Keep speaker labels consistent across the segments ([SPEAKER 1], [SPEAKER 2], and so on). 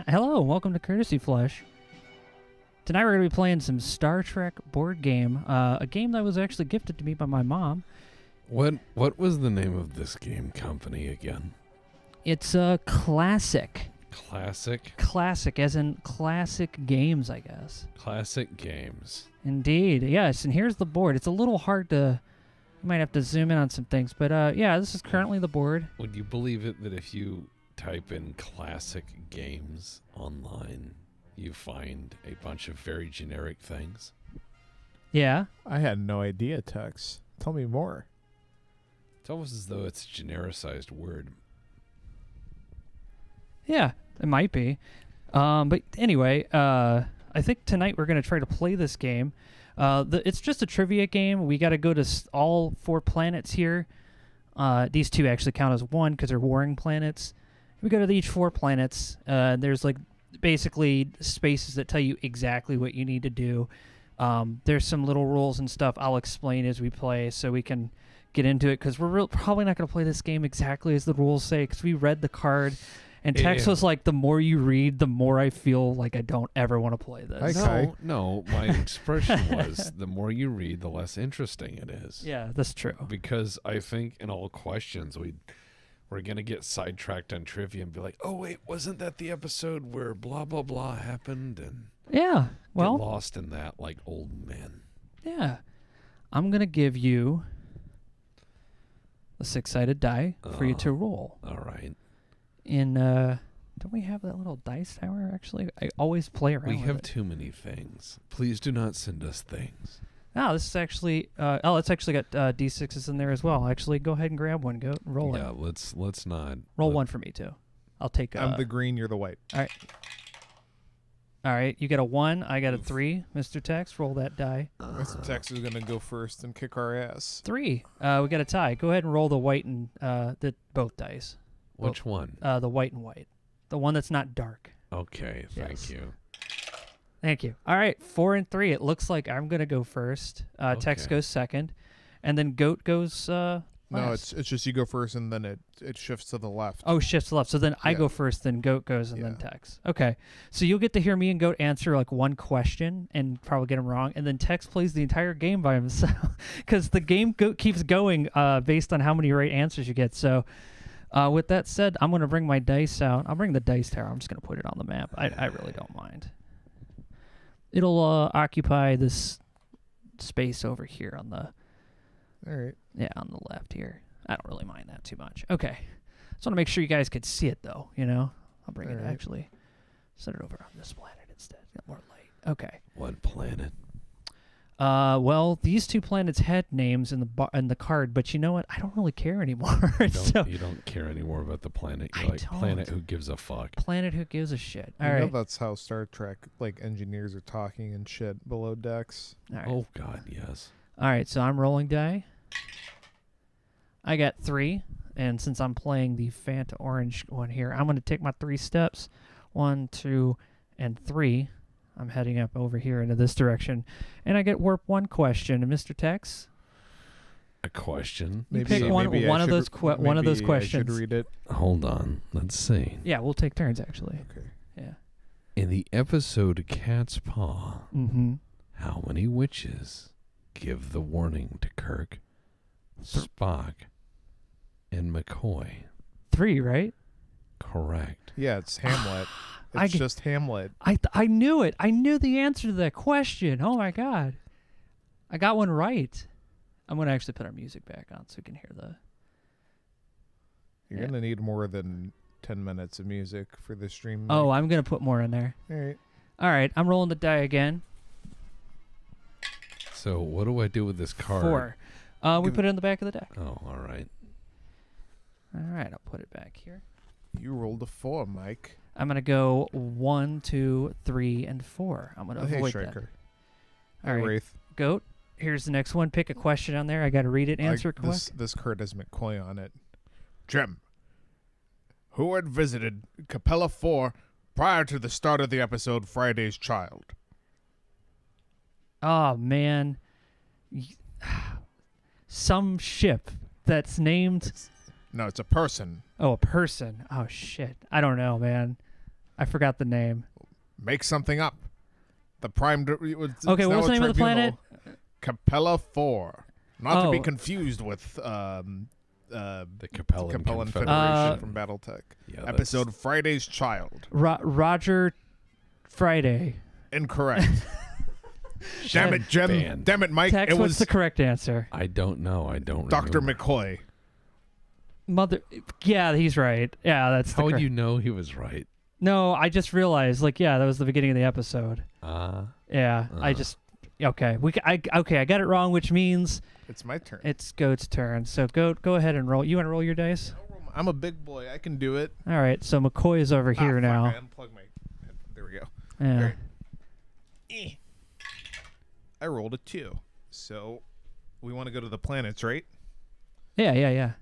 [SPEAKER 1] Hello, welcome to Courtesy Flush. Tonight we're going to be playing some Star Trek board game, a game that was actually gifted to me by my mom.
[SPEAKER 2] What was the name of this game company again?
[SPEAKER 1] It's a classic.
[SPEAKER 2] Classic?
[SPEAKER 1] Classic, as in classic games, I guess.
[SPEAKER 2] Classic Games.
[SPEAKER 1] Indeed, yes. And here's the board. It's a little hard to... You might have to zoom in on some things, but yeah, this is currently the board.
[SPEAKER 2] Would you believe it that if you type in Classic Games online, you find a bunch of very generic things?
[SPEAKER 1] Yeah.
[SPEAKER 3] I had no idea, Tux. Tell me more.
[SPEAKER 2] It's almost as though it's a genericized word.
[SPEAKER 1] Yeah, it might be. But anyway, I think tonight we're going to try to play this game. It's just a trivia game. We got to go to all 4 planets here. These 2 actually count as 1 because they're warring planets. We go to each 4 planets. There's like basically spaces that tell you exactly what you need to do. There's some little rules and stuff I'll explain as we play so we can get into it, because we're probably not going to play this game exactly as the rules say, because we read the card. And Tex was like, the more you read, the more I feel like I don't ever want to play this.
[SPEAKER 3] Okay.
[SPEAKER 2] No, my expression was the more you read, the less interesting it is.
[SPEAKER 1] Yeah, that's true.
[SPEAKER 2] Because I think in all questions, we're going to get sidetracked on trivia and be like, oh, wait, wasn't that the episode where blah, blah, blah happened? And
[SPEAKER 1] Yeah, well,
[SPEAKER 2] get lost in that like old men.
[SPEAKER 1] yeah. I'm going to give you a 6-sided die for you to roll.
[SPEAKER 2] All right.
[SPEAKER 1] Don't we have that little dice tower, actually? I always play around
[SPEAKER 2] We
[SPEAKER 1] with
[SPEAKER 2] have
[SPEAKER 1] it.
[SPEAKER 2] too many things. Please do not send us things.
[SPEAKER 1] Oh, this is actually... it's actually got D6s in there as well. Actually, go ahead and grab one. Go roll
[SPEAKER 2] Yeah,
[SPEAKER 1] it.
[SPEAKER 2] let's not.
[SPEAKER 1] Roll one for me, too. I'll take...
[SPEAKER 3] I'm the green, you're the white.
[SPEAKER 1] All right, you got a 1, I got a 3. Mr. Tex, roll that die.
[SPEAKER 3] Mr. Tex is going to go first and kick our ass.
[SPEAKER 1] 3. We got a tie. Go ahead and roll the white and both dice.
[SPEAKER 2] Which one?
[SPEAKER 1] The white and white. The one that's not dark.
[SPEAKER 2] Okay, thank
[SPEAKER 1] Yes.
[SPEAKER 2] you.
[SPEAKER 1] Thank you. All right, 4 and 3. It looks like I'm going to go first. Tex
[SPEAKER 2] Okay.
[SPEAKER 1] goes second. And then Goat goes
[SPEAKER 3] No,
[SPEAKER 1] last.
[SPEAKER 3] it's just you go first and then it shifts to the left.
[SPEAKER 1] Oh, shifts left. So then I
[SPEAKER 3] Yeah.
[SPEAKER 1] go first, then Goat goes, and then
[SPEAKER 3] Yeah.
[SPEAKER 1] Tex. Okay. So you'll get to hear me and Goat answer like one question and probably get them wrong. And then Tex plays the entire game by himself because the game keeps going based on how many right answers you get. So with that said, I'm going to bring my dice out. I'll bring the dice tower. I'm just going to put it on the map. I really don't mind. It'll occupy this space over here on the...
[SPEAKER 3] All right.
[SPEAKER 1] Yeah, on the left here. I don't really mind that too much. Okay. Just want to make sure you guys could see it, though, you know? I'll bring it
[SPEAKER 3] Alright.
[SPEAKER 1] actually. Set it over on this planet instead. Got more light. Okay.
[SPEAKER 2] What planet?
[SPEAKER 1] Well, these 2 planets had names in the card, but you know what? I don't really care anymore. So,
[SPEAKER 2] You don't care anymore about the planet.
[SPEAKER 1] I
[SPEAKER 2] You're like,
[SPEAKER 1] don't.
[SPEAKER 2] planet who gives a fuck.
[SPEAKER 1] planet who gives a shit.
[SPEAKER 3] You
[SPEAKER 1] All
[SPEAKER 3] know
[SPEAKER 1] right.
[SPEAKER 3] that's how Star Trek, like, engineers are talking and shit below decks.
[SPEAKER 1] All right.
[SPEAKER 2] Oh, God, yes.
[SPEAKER 1] All right, so I'm rolling die. I got 3, and since I'm playing the Fanta Orange one here, I'm going to take my 3 steps. 1, 2, and 3. I'm heading up over here into this direction, and I get warp 1 question. And Mr. Tex,
[SPEAKER 2] A question?
[SPEAKER 1] You pick one of those
[SPEAKER 3] I should
[SPEAKER 1] questions.
[SPEAKER 3] read it.
[SPEAKER 2] Hold on. Let's see.
[SPEAKER 1] Yeah, we'll take turns, actually.
[SPEAKER 3] Okay.
[SPEAKER 1] Yeah.
[SPEAKER 2] In the episode Cat's Paw,
[SPEAKER 1] Mm-hmm.
[SPEAKER 2] how many witches give the warning to Kirk, Spock, and McCoy?
[SPEAKER 1] 3, right?
[SPEAKER 2] Correct.
[SPEAKER 3] Yeah, it's Hamlet.
[SPEAKER 1] I
[SPEAKER 3] It's
[SPEAKER 1] g-
[SPEAKER 3] just Hamlet.
[SPEAKER 1] I knew it. I knew the answer to that question. Oh, my God. I got one right. I'm going to actually put our music back on so we can hear the...
[SPEAKER 3] You're
[SPEAKER 1] Yeah.
[SPEAKER 3] going to need more than 10 minutes of music for the stream.
[SPEAKER 1] Oh, I'm going to put more in there.
[SPEAKER 3] All right.
[SPEAKER 1] All right, I'm rolling the die again.
[SPEAKER 2] So what do I do with this card?
[SPEAKER 1] 4. We
[SPEAKER 3] Give
[SPEAKER 1] put it in the back of the deck.
[SPEAKER 2] Oh, all right.
[SPEAKER 1] All right, I'll put it back here.
[SPEAKER 3] You rolled a 4, Mike.
[SPEAKER 1] I'm going to go 1, 2, 3, and 4. I'm going to
[SPEAKER 3] Hey,
[SPEAKER 1] avoid
[SPEAKER 3] Striker.
[SPEAKER 1] that. All right,
[SPEAKER 3] Wraith.
[SPEAKER 1] Goat, here's the next one. Pick a question on there. I got to read it, answer it correct.
[SPEAKER 3] This card has McCoy on it. Jim, who had visited Capella 4 prior to the start of the episode Friday's Child?
[SPEAKER 1] Oh, man. Some ship that's named
[SPEAKER 3] No, it's a person.
[SPEAKER 1] Oh, a person. Oh, shit. I don't know, man. I forgot the name.
[SPEAKER 3] Make something up. The prime.
[SPEAKER 1] Okay, what was the name of the planet?
[SPEAKER 3] Capella 4. Not to be
[SPEAKER 1] Oh.
[SPEAKER 3] confused with
[SPEAKER 2] The Capellan
[SPEAKER 3] Capellan
[SPEAKER 2] Confederation.
[SPEAKER 3] Federation from BattleTech.
[SPEAKER 2] Yeah, that's-
[SPEAKER 3] Episode Friday's Child.
[SPEAKER 1] Roger Friday.
[SPEAKER 3] Incorrect. Damn it, Jim.
[SPEAKER 2] Banned.
[SPEAKER 3] Damn it, Mike.
[SPEAKER 1] Tex,
[SPEAKER 3] It
[SPEAKER 1] what's
[SPEAKER 3] was
[SPEAKER 1] the correct answer?
[SPEAKER 2] I don't know. I don't
[SPEAKER 3] Dr.
[SPEAKER 2] remember.
[SPEAKER 3] McCoy.
[SPEAKER 1] Mother. Yeah, he's right. Yeah, that's the
[SPEAKER 2] How would
[SPEAKER 1] correct.
[SPEAKER 2] you know he was right?
[SPEAKER 1] No, I just realized. Like, yeah, that was the beginning of the episode. Yeah, I just. Okay, I got it wrong, which means
[SPEAKER 3] It's my turn.
[SPEAKER 1] it's Goat's turn. So go ahead and roll. You want to roll your dice?
[SPEAKER 3] I'm a big boy. I can do it.
[SPEAKER 1] All right. So McCoy is over here
[SPEAKER 3] fuck,
[SPEAKER 1] now.
[SPEAKER 3] I unplugged my. There we go.
[SPEAKER 1] Yeah.
[SPEAKER 3] Alright. I rolled a 2. So we want to go to the planets, right?
[SPEAKER 1] Yeah.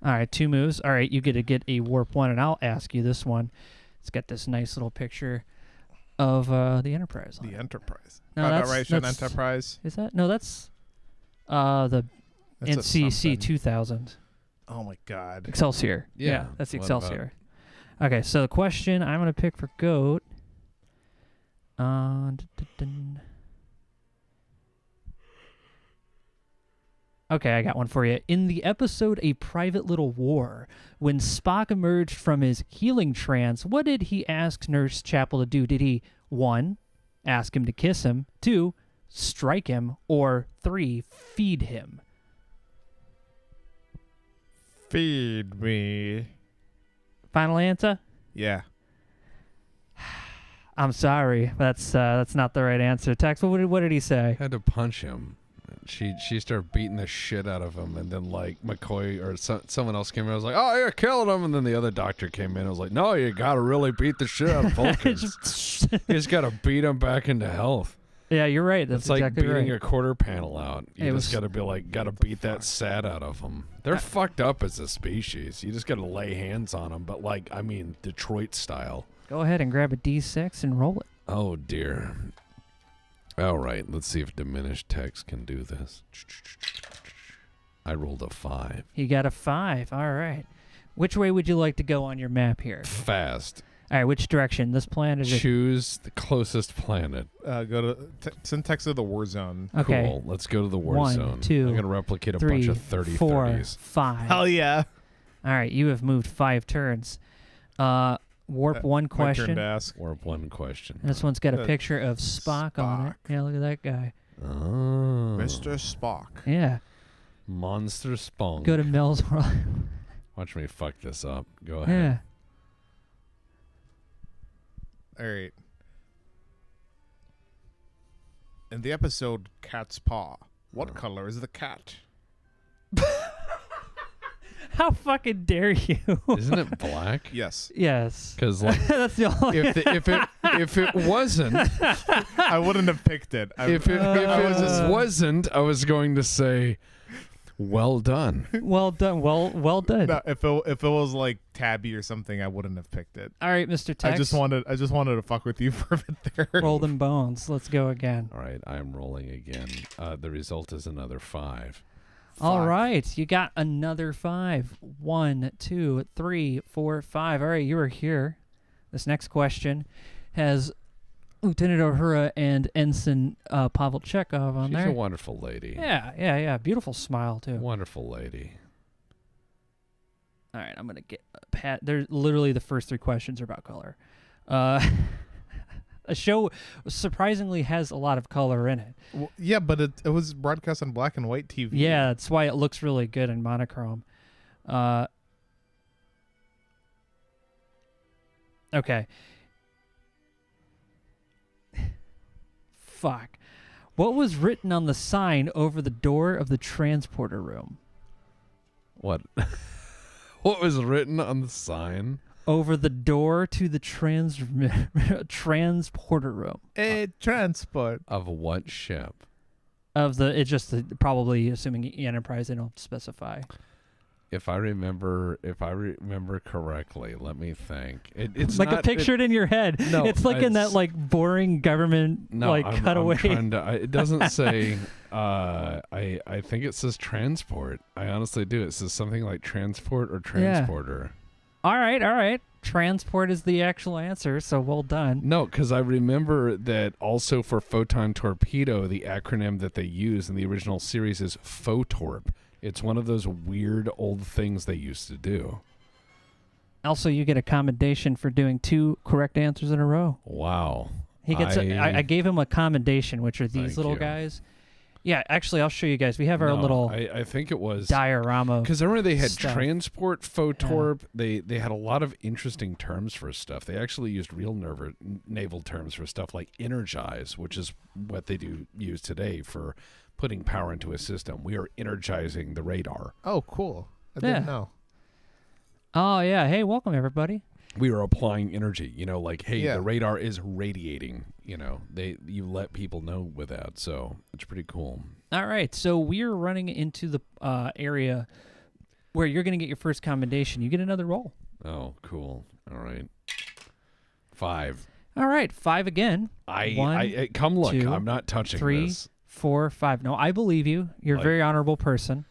[SPEAKER 1] All right, 2 moves. All right, you get to get a warp 1, and I'll ask you this one. It's got this nice little picture of the Enterprise on
[SPEAKER 3] The
[SPEAKER 1] it.
[SPEAKER 3] Enterprise.
[SPEAKER 1] No, that's-
[SPEAKER 3] Federation
[SPEAKER 1] that's-
[SPEAKER 3] Enterprise.
[SPEAKER 1] Is that? No, that's the
[SPEAKER 3] That's a
[SPEAKER 1] NCC
[SPEAKER 3] something.
[SPEAKER 1] 2000.
[SPEAKER 3] Oh my God.
[SPEAKER 1] Excelsior.
[SPEAKER 2] Yeah,
[SPEAKER 1] That's the
[SPEAKER 2] what about-
[SPEAKER 1] Excelsior. Okay, so the question I'm going to pick for Goat. Okay, I got one for you. In the episode A Private Little War, when Spock emerged from his healing trance, what did he ask Nurse Chapel to do? Did he, 1, ask him to kiss him, 2, strike him, or 3, feed him?
[SPEAKER 3] Feed me.
[SPEAKER 1] Final answer?
[SPEAKER 3] Yeah.
[SPEAKER 1] I'm sorry, that's not the right answer. Tex, what did he say?
[SPEAKER 2] Had to punch him. She started beating the shit out of him, and then like McCoy or someone else came in. I was like, "Oh, you're killing him!" And then the other doctor came in. I was like, "No, you gotta really beat the shit out of Vulcans. You just gotta beat him back into health."
[SPEAKER 1] Yeah, you're right. That's
[SPEAKER 2] It's like
[SPEAKER 1] exactly
[SPEAKER 2] beating
[SPEAKER 1] right.
[SPEAKER 2] a quarter panel out. You
[SPEAKER 1] It
[SPEAKER 2] just
[SPEAKER 1] was-
[SPEAKER 2] gotta be like, gotta beat that sad out of them. They're fucked up as a species. You just gotta lay hands on them, but like, I mean, Detroit style.
[SPEAKER 1] Go ahead and grab a D6 and roll it.
[SPEAKER 2] Oh dear. All right, let's see if diminished text can do this. I rolled a 5.
[SPEAKER 1] You got a 5. All right. Which way would you like to go on your map here?
[SPEAKER 2] Fast.
[SPEAKER 1] All right, which direction? This planet is
[SPEAKER 2] Choose the closest planet.
[SPEAKER 3] Go to syntax of the war zone.
[SPEAKER 1] okay.
[SPEAKER 2] Cool. Let's go to the war
[SPEAKER 1] 1,
[SPEAKER 2] zone.
[SPEAKER 1] 2,
[SPEAKER 2] I'm gonna replicate a
[SPEAKER 1] 3,
[SPEAKER 2] bunch of 30
[SPEAKER 1] 4,
[SPEAKER 2] 30s.
[SPEAKER 1] 5.
[SPEAKER 3] yeah.
[SPEAKER 1] All right, you have moved 5 turns. Warp 1
[SPEAKER 3] My turn
[SPEAKER 1] question.
[SPEAKER 3] to ask.
[SPEAKER 2] Warp 1 question.
[SPEAKER 1] And this one's got a
[SPEAKER 3] Uh,
[SPEAKER 1] picture of Spock on it.
[SPEAKER 3] Spock.
[SPEAKER 1] Yeah, look at that guy.
[SPEAKER 2] Oh.
[SPEAKER 3] Mr. Spock.
[SPEAKER 1] Yeah.
[SPEAKER 2] Monster Spunk.
[SPEAKER 1] Go to Mel's World.
[SPEAKER 2] Watch me fuck this up. Go ahead.
[SPEAKER 1] Yeah.
[SPEAKER 3] All right. In the episode Cat's Paw, what color is the cat?
[SPEAKER 1] How fucking dare you?
[SPEAKER 2] Isn't it black?
[SPEAKER 3] Yes.
[SPEAKER 1] Yes.
[SPEAKER 2] Because like,
[SPEAKER 1] That's the only.
[SPEAKER 2] if it wasn't,
[SPEAKER 3] I wouldn't have picked it.
[SPEAKER 2] if it wasn't, I was going to say, well done.
[SPEAKER 1] Well done. Well done.
[SPEAKER 3] No, if it was like Tabby or something, I wouldn't have picked it.
[SPEAKER 1] All right, Mr. Tex.
[SPEAKER 3] I just wanted to fuck with you for a bit there.
[SPEAKER 1] roll them bones. Let's go again.
[SPEAKER 2] All right, I am rolling again. The result is another 5.
[SPEAKER 1] All
[SPEAKER 3] Fuck.
[SPEAKER 1] right, you got another 5. 1, 2, 3, 4, 5. All right, you are here. This next question has Lieutenant Uhura and Ensign Pavel Chekhov on
[SPEAKER 2] She's
[SPEAKER 1] there.
[SPEAKER 2] a wonderful lady.
[SPEAKER 1] Yeah. Beautiful smile too.
[SPEAKER 2] Wonderful lady.
[SPEAKER 1] All right, I'm gonna get Pat. They're literally the first 3 questions are about color. A show surprisingly has a lot of color in it.
[SPEAKER 3] Well, yeah, but it was broadcast on black and white TV.
[SPEAKER 1] Yeah, that's why it looks really good in monochrome. Okay. Fuck. What was written on the sign over the door of the transporter room?
[SPEAKER 2] What? What was written on the sign?
[SPEAKER 1] Over the door to the transporter room
[SPEAKER 3] A transport.
[SPEAKER 2] Of what ship?
[SPEAKER 1] of the. It's just probably assuming Enterprise. They don't specify.
[SPEAKER 2] if I remember correctly, let me think. It's
[SPEAKER 1] like
[SPEAKER 2] not,
[SPEAKER 1] a picture it in your head.
[SPEAKER 2] No,
[SPEAKER 1] it's like in that like boring government cutaway.
[SPEAKER 2] It doesn't say. I think it says transport. I honestly do. It says something like transport or transporter.
[SPEAKER 1] All right. Transport is the actual answer, so well done.
[SPEAKER 2] No, because I remember that also for photon torpedo, the acronym that they use in the original series is PHOTORP. It's one of those weird old things they used to do.
[SPEAKER 1] Also, you get a commendation for doing 2 correct answers in a row.
[SPEAKER 2] Wow.
[SPEAKER 1] He gets. I gave him a commendation, which are these
[SPEAKER 2] Thank
[SPEAKER 1] little
[SPEAKER 2] you.
[SPEAKER 1] guys. Yeah, actually, I'll show you guys. We have our little
[SPEAKER 2] I think it was
[SPEAKER 1] diorama.
[SPEAKER 2] because I remember they had
[SPEAKER 1] stuff.
[SPEAKER 2] transport, photorp. Yeah. They had a lot of interesting terms for stuff. They actually used real naval terms for stuff like energize, which is what they use today for putting power into a system. We are energizing the radar.
[SPEAKER 3] Oh, cool. I didn't know.
[SPEAKER 1] Oh yeah. Hey, welcome everybody.
[SPEAKER 2] We are applying energy. Like, hey,
[SPEAKER 3] Yeah.
[SPEAKER 2] the radar is radiating. You let people know with that, so it's pretty cool.
[SPEAKER 1] All right, so we're running into the area where you're going to get your first commendation. You get another roll.
[SPEAKER 2] Oh, cool. All right. 5.
[SPEAKER 1] All right, 5 again.
[SPEAKER 2] I come look.
[SPEAKER 1] 2,
[SPEAKER 2] I'm not touching
[SPEAKER 1] 3,
[SPEAKER 2] this.
[SPEAKER 1] 4, 5. No, I believe you. You're a very honorable person.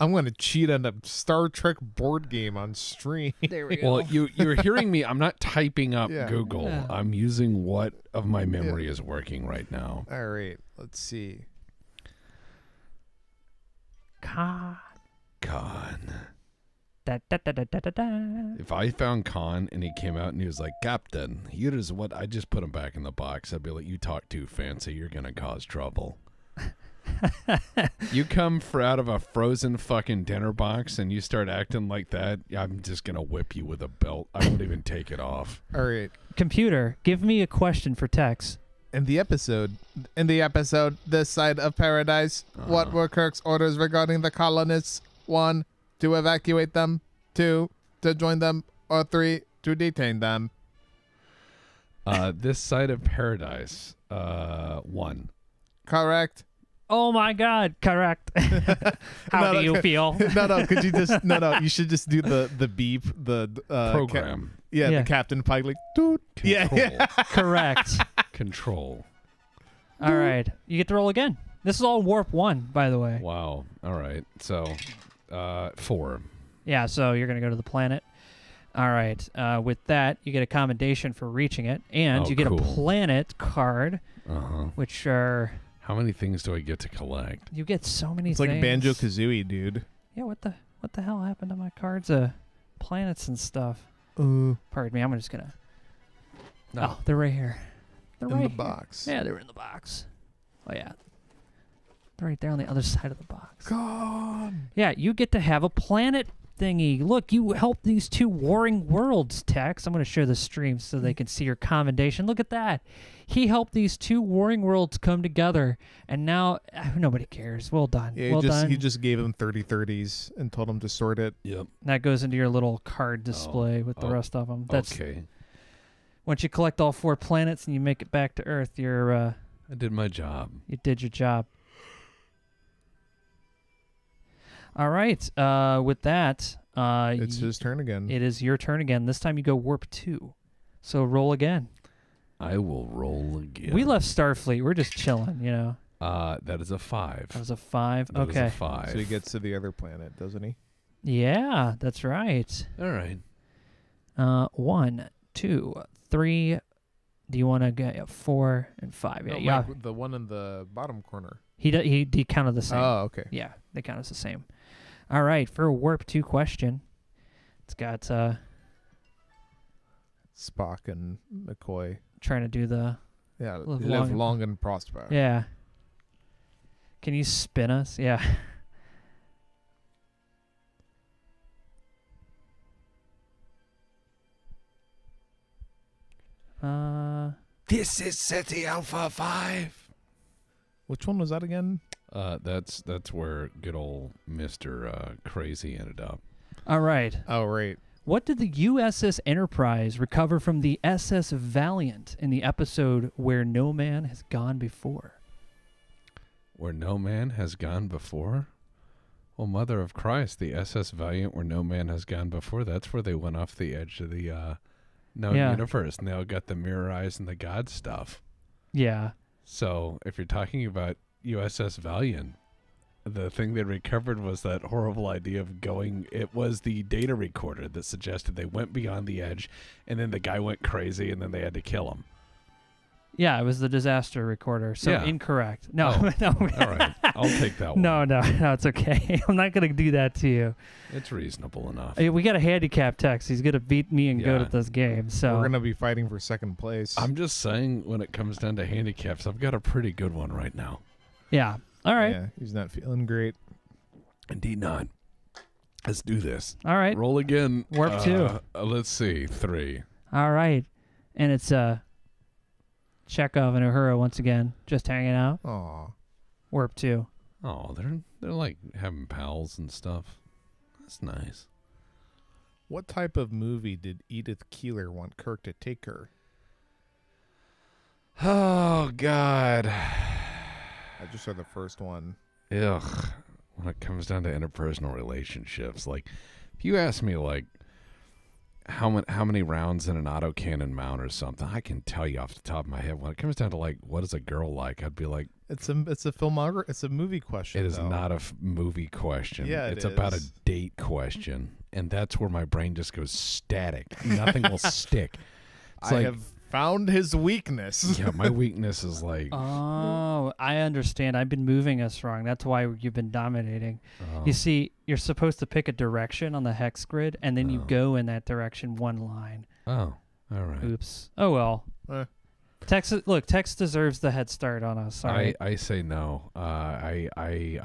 [SPEAKER 3] I'm going to cheat on a Star Trek board game on stream.
[SPEAKER 1] There we go.
[SPEAKER 2] Well, you're hearing me. I'm not typing up
[SPEAKER 3] Yeah.
[SPEAKER 2] Google.
[SPEAKER 1] Yeah.
[SPEAKER 2] I'm using what of my memory is working right now.
[SPEAKER 3] All right. Let's see.
[SPEAKER 1] Con. Da, da, da, da, da, da, da.
[SPEAKER 2] If I found Khan and he came out and he was like, Captain, here is what I just put him back in the box, I'd be like, you talk too fancy. You're going to cause trouble. You come out of a frozen fucking dinner box and you start acting like that, I'm just going to whip you with a belt. I won't even take it off.
[SPEAKER 3] All right.
[SPEAKER 1] Computer, give me a question for Tex.
[SPEAKER 3] In the episode, This Side of Paradise, what were Kirk's orders regarding the colonists? 1, to evacuate them. 2, to join them. Or 3, to detain them.
[SPEAKER 2] This Side of Paradise, 1.
[SPEAKER 3] Correct.
[SPEAKER 1] Oh my God! Correct. How do you feel?
[SPEAKER 3] No. Could you just you should just do the beep
[SPEAKER 2] Program.
[SPEAKER 3] The captain pike like doot.
[SPEAKER 2] Control.
[SPEAKER 1] Correct.
[SPEAKER 2] Control.
[SPEAKER 1] All right, you get to roll again. This is all warp 1, by the way.
[SPEAKER 2] Wow. All right. So, 4.
[SPEAKER 1] Yeah, so you're gonna go to the planet. All right. With that, you get a commendation for reaching it, and you get a planet card, which are.
[SPEAKER 2] How many things do I get to collect?
[SPEAKER 1] You get so many
[SPEAKER 3] It's
[SPEAKER 1] things.
[SPEAKER 3] like Banjo-Kazooie, dude.
[SPEAKER 1] Yeah, what the hell happened to my cards? Planets and stuff. Pardon me, I'm just gonna...
[SPEAKER 2] No.
[SPEAKER 1] Oh, they're right here. They're
[SPEAKER 3] In
[SPEAKER 1] right
[SPEAKER 3] the
[SPEAKER 1] here.
[SPEAKER 3] box.
[SPEAKER 1] Yeah, they were in the box. Oh, yeah. They're right there on the other side of the box.
[SPEAKER 3] Gone.
[SPEAKER 1] Yeah, you get to have a planet thingy. Look, you helped these 2 warring worlds, Tex. I'm going to share the stream so they can see your commendation. Look at that. He helped these 2 warring worlds come together, and now nobody cares. Well done.
[SPEAKER 3] Yeah,
[SPEAKER 1] well done.
[SPEAKER 3] he just gave them 30/30s and told them to sort it.
[SPEAKER 2] Yep.
[SPEAKER 1] That goes into your little card display with the rest of them. That's
[SPEAKER 2] okay.
[SPEAKER 1] Once you collect all 4 planets and you make it back to Earth, you're
[SPEAKER 2] I did my job.
[SPEAKER 1] you did your job. All right. With that,
[SPEAKER 3] It's his turn again.
[SPEAKER 1] it is your turn again. This time you go warp 2. So roll again.
[SPEAKER 2] I will roll again.
[SPEAKER 1] We left Starfleet. We're just chilling, you know.
[SPEAKER 2] That is a 5.
[SPEAKER 1] That was a 5.
[SPEAKER 2] That is
[SPEAKER 1] Okay.
[SPEAKER 2] a 5.
[SPEAKER 3] So he gets to the other planet, doesn't he?
[SPEAKER 1] Yeah, that's right.
[SPEAKER 2] All right.
[SPEAKER 1] 1, 2, 3. Do you want to get 4 and 5? Yeah,
[SPEAKER 3] No,
[SPEAKER 1] yeah.
[SPEAKER 3] Mike, the one in the bottom corner.
[SPEAKER 1] He counted the same.
[SPEAKER 3] Oh, okay.
[SPEAKER 1] Yeah, they count as the same. All right, for a warp 2 question, it's got
[SPEAKER 3] Spock and McCoy.
[SPEAKER 1] trying to do the
[SPEAKER 3] Yeah,
[SPEAKER 1] Live
[SPEAKER 3] live
[SPEAKER 1] long
[SPEAKER 3] long and prosper.
[SPEAKER 1] yeah. Can you spin us? Yeah.
[SPEAKER 2] This is City Alpha 5.
[SPEAKER 3] Which one was that again?
[SPEAKER 2] That's where good old Mr. Crazy ended up.
[SPEAKER 1] All right.
[SPEAKER 3] Oh, right.
[SPEAKER 1] What did the USS Enterprise recover from the SS Valiant in the episode Where No Man Has Gone Before?
[SPEAKER 2] Where no man has gone before? Well, Mother of Christ, the SS Valiant, where no man has gone before. That's where they went off the edge of the known universe, and they all got the mirror eyes and the god stuff.
[SPEAKER 1] Yeah.
[SPEAKER 2] So if you're talking about USS Valiant, the thing they recovered was that horrible idea of going. It was the data recorder that suggested they went beyond the edge, and then the guy went crazy, and then they had to kill him.
[SPEAKER 1] Yeah, it was the disaster recorder. So
[SPEAKER 2] Yeah.
[SPEAKER 1] incorrect. No,
[SPEAKER 2] Oh,
[SPEAKER 1] no.
[SPEAKER 2] All right, I'll take that one.
[SPEAKER 1] No, it's okay. I'm not going to do that to you.
[SPEAKER 2] It's reasonable enough.
[SPEAKER 1] Hey, we got a handicap text. He's going to beat me and good
[SPEAKER 2] Yeah.
[SPEAKER 1] at this game. So
[SPEAKER 3] We're gonna be fighting for second place.
[SPEAKER 2] I'm just saying, when it comes down to handicaps, I've got a pretty good one right now.
[SPEAKER 1] yeah. All right.
[SPEAKER 3] Yeah, he's not feeling great.
[SPEAKER 2] Indeed not. Let's do this.
[SPEAKER 1] All right.
[SPEAKER 2] Roll again.
[SPEAKER 1] Warp 2.
[SPEAKER 2] Let's see. 3.
[SPEAKER 1] All right. And it's Chekhov and Uhura once again, just hanging out.
[SPEAKER 3] Aw.
[SPEAKER 1] Warp 2.
[SPEAKER 2] Oh, they're like having pals and stuff. That's nice.
[SPEAKER 3] What type of movie did Edith Keeler want Kirk to take her?
[SPEAKER 2] Oh God.
[SPEAKER 3] I just saw the first one.
[SPEAKER 2] Ugh. When it comes down to interpersonal relationships, like if you ask me like how many rounds in an autocannon mount or something, I can tell you off the top of my head. When it comes down to like what is a girl like, I'd be like,
[SPEAKER 3] It's a movie question.
[SPEAKER 2] it is
[SPEAKER 3] though.
[SPEAKER 2] not a movie question.
[SPEAKER 3] Yeah,
[SPEAKER 2] it's
[SPEAKER 3] it
[SPEAKER 2] about a
[SPEAKER 3] is.
[SPEAKER 2] date question, and that's where my brain just goes static. Nothing will stick. It's
[SPEAKER 3] I
[SPEAKER 2] like,
[SPEAKER 3] have found his weakness.
[SPEAKER 2] yeah, my weakness is like,
[SPEAKER 1] Oh, I understand. I've been moving us wrong. That's why you've been dominating.
[SPEAKER 2] oh,
[SPEAKER 1] You see, you're supposed to pick a direction on the hex grid, and then you
[SPEAKER 2] Oh.
[SPEAKER 1] go in that direction one line.
[SPEAKER 2] oh, all right.
[SPEAKER 1] Oops. Oh, well.
[SPEAKER 3] Eh.
[SPEAKER 1] Tex deserves the head start on us. All right.
[SPEAKER 2] I say no. I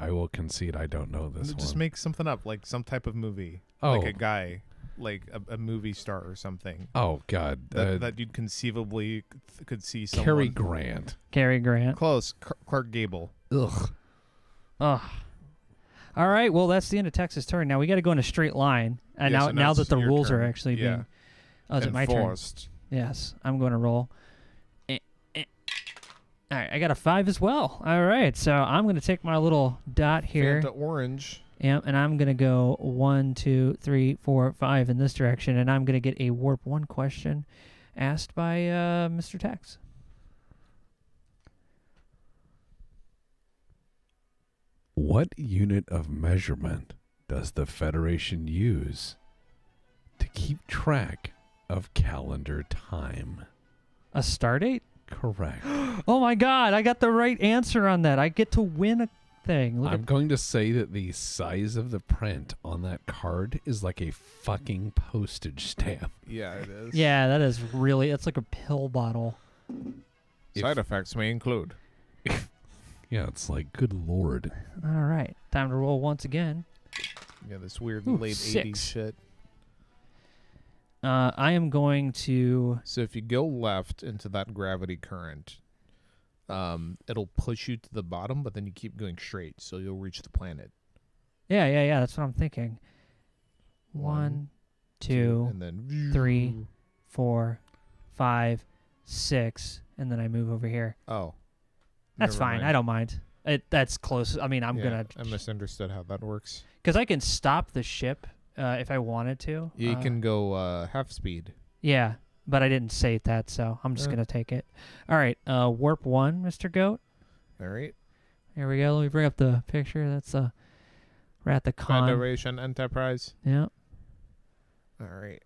[SPEAKER 2] will concede I don't know this
[SPEAKER 3] Just
[SPEAKER 2] one.
[SPEAKER 3] make something up, like some type of movie,
[SPEAKER 2] Oh.
[SPEAKER 3] like a guy, like a movie star or something
[SPEAKER 2] Oh God,
[SPEAKER 3] that you'd conceivably could see someone.
[SPEAKER 2] Cary Grant.
[SPEAKER 1] Cary Grant.
[SPEAKER 3] Close. Clark Gable.
[SPEAKER 2] Ugh.
[SPEAKER 1] Ugh. All right. Well, that's the end of Tex's turn. Now we got to go in a straight line. And
[SPEAKER 3] Yes,
[SPEAKER 1] now
[SPEAKER 3] it's
[SPEAKER 1] that the
[SPEAKER 3] your
[SPEAKER 1] rules are
[SPEAKER 3] turn.
[SPEAKER 1] actually
[SPEAKER 3] Yeah.
[SPEAKER 1] being. Oh, is it my turn?
[SPEAKER 3] Enforced.
[SPEAKER 1] Yes. I'm going to roll. All right. I got a 5 as well. All right. So I'm going to take my little dot here.
[SPEAKER 3] Fanta orange.
[SPEAKER 1] Yep, and I'm going to go 1, 2, 3, 4, 5 in this direction, and I'm going to get a Warp 1 question asked by Mr. Tex.
[SPEAKER 2] What unit of measurement does the Federation use to keep track of calendar time?
[SPEAKER 1] A star date?
[SPEAKER 2] Correct.
[SPEAKER 1] Oh my God, I got the right answer on that. I get to win a thing. Look
[SPEAKER 2] I'm
[SPEAKER 1] at,
[SPEAKER 2] going to say that the size of the print on that card is like a fucking postage stamp.
[SPEAKER 3] Yeah, it is.
[SPEAKER 1] yeah, that is really, it's like a pill bottle.
[SPEAKER 3] Side effects may include.
[SPEAKER 2] Yeah, it's like, good Lord.
[SPEAKER 1] All right, time to roll once again.
[SPEAKER 3] Yeah, this weird
[SPEAKER 1] Ooh,
[SPEAKER 3] late
[SPEAKER 1] 6.
[SPEAKER 3] 80s shit.
[SPEAKER 1] I am going to,
[SPEAKER 3] So if you go left into that gravity current, it'll push you to the bottom, but then you keep going straight, so you'll reach the planet.
[SPEAKER 1] yeah, that's what I'm thinking. 1, 2,
[SPEAKER 3] and then
[SPEAKER 1] 3, 4, 5, 6, and then I move over here.
[SPEAKER 3] Oh,
[SPEAKER 1] That's
[SPEAKER 3] never
[SPEAKER 1] fine.
[SPEAKER 3] mind.
[SPEAKER 1] I don't mind. That's close. I mean, I'm
[SPEAKER 3] Yeah,
[SPEAKER 1] gonna
[SPEAKER 3] I misunderstood how that works.
[SPEAKER 1] because I can stop the ship if I wanted to.
[SPEAKER 3] You can go half speed.
[SPEAKER 1] Yeah, but I didn't say that, so I'm just gonna take it. All right, warp 1, Mr. Goat.
[SPEAKER 3] All right.
[SPEAKER 1] Here we go. Let me bring up the picture. That's we're at the con.
[SPEAKER 3] Federation Enterprise.
[SPEAKER 1] Yeah.
[SPEAKER 3] All right.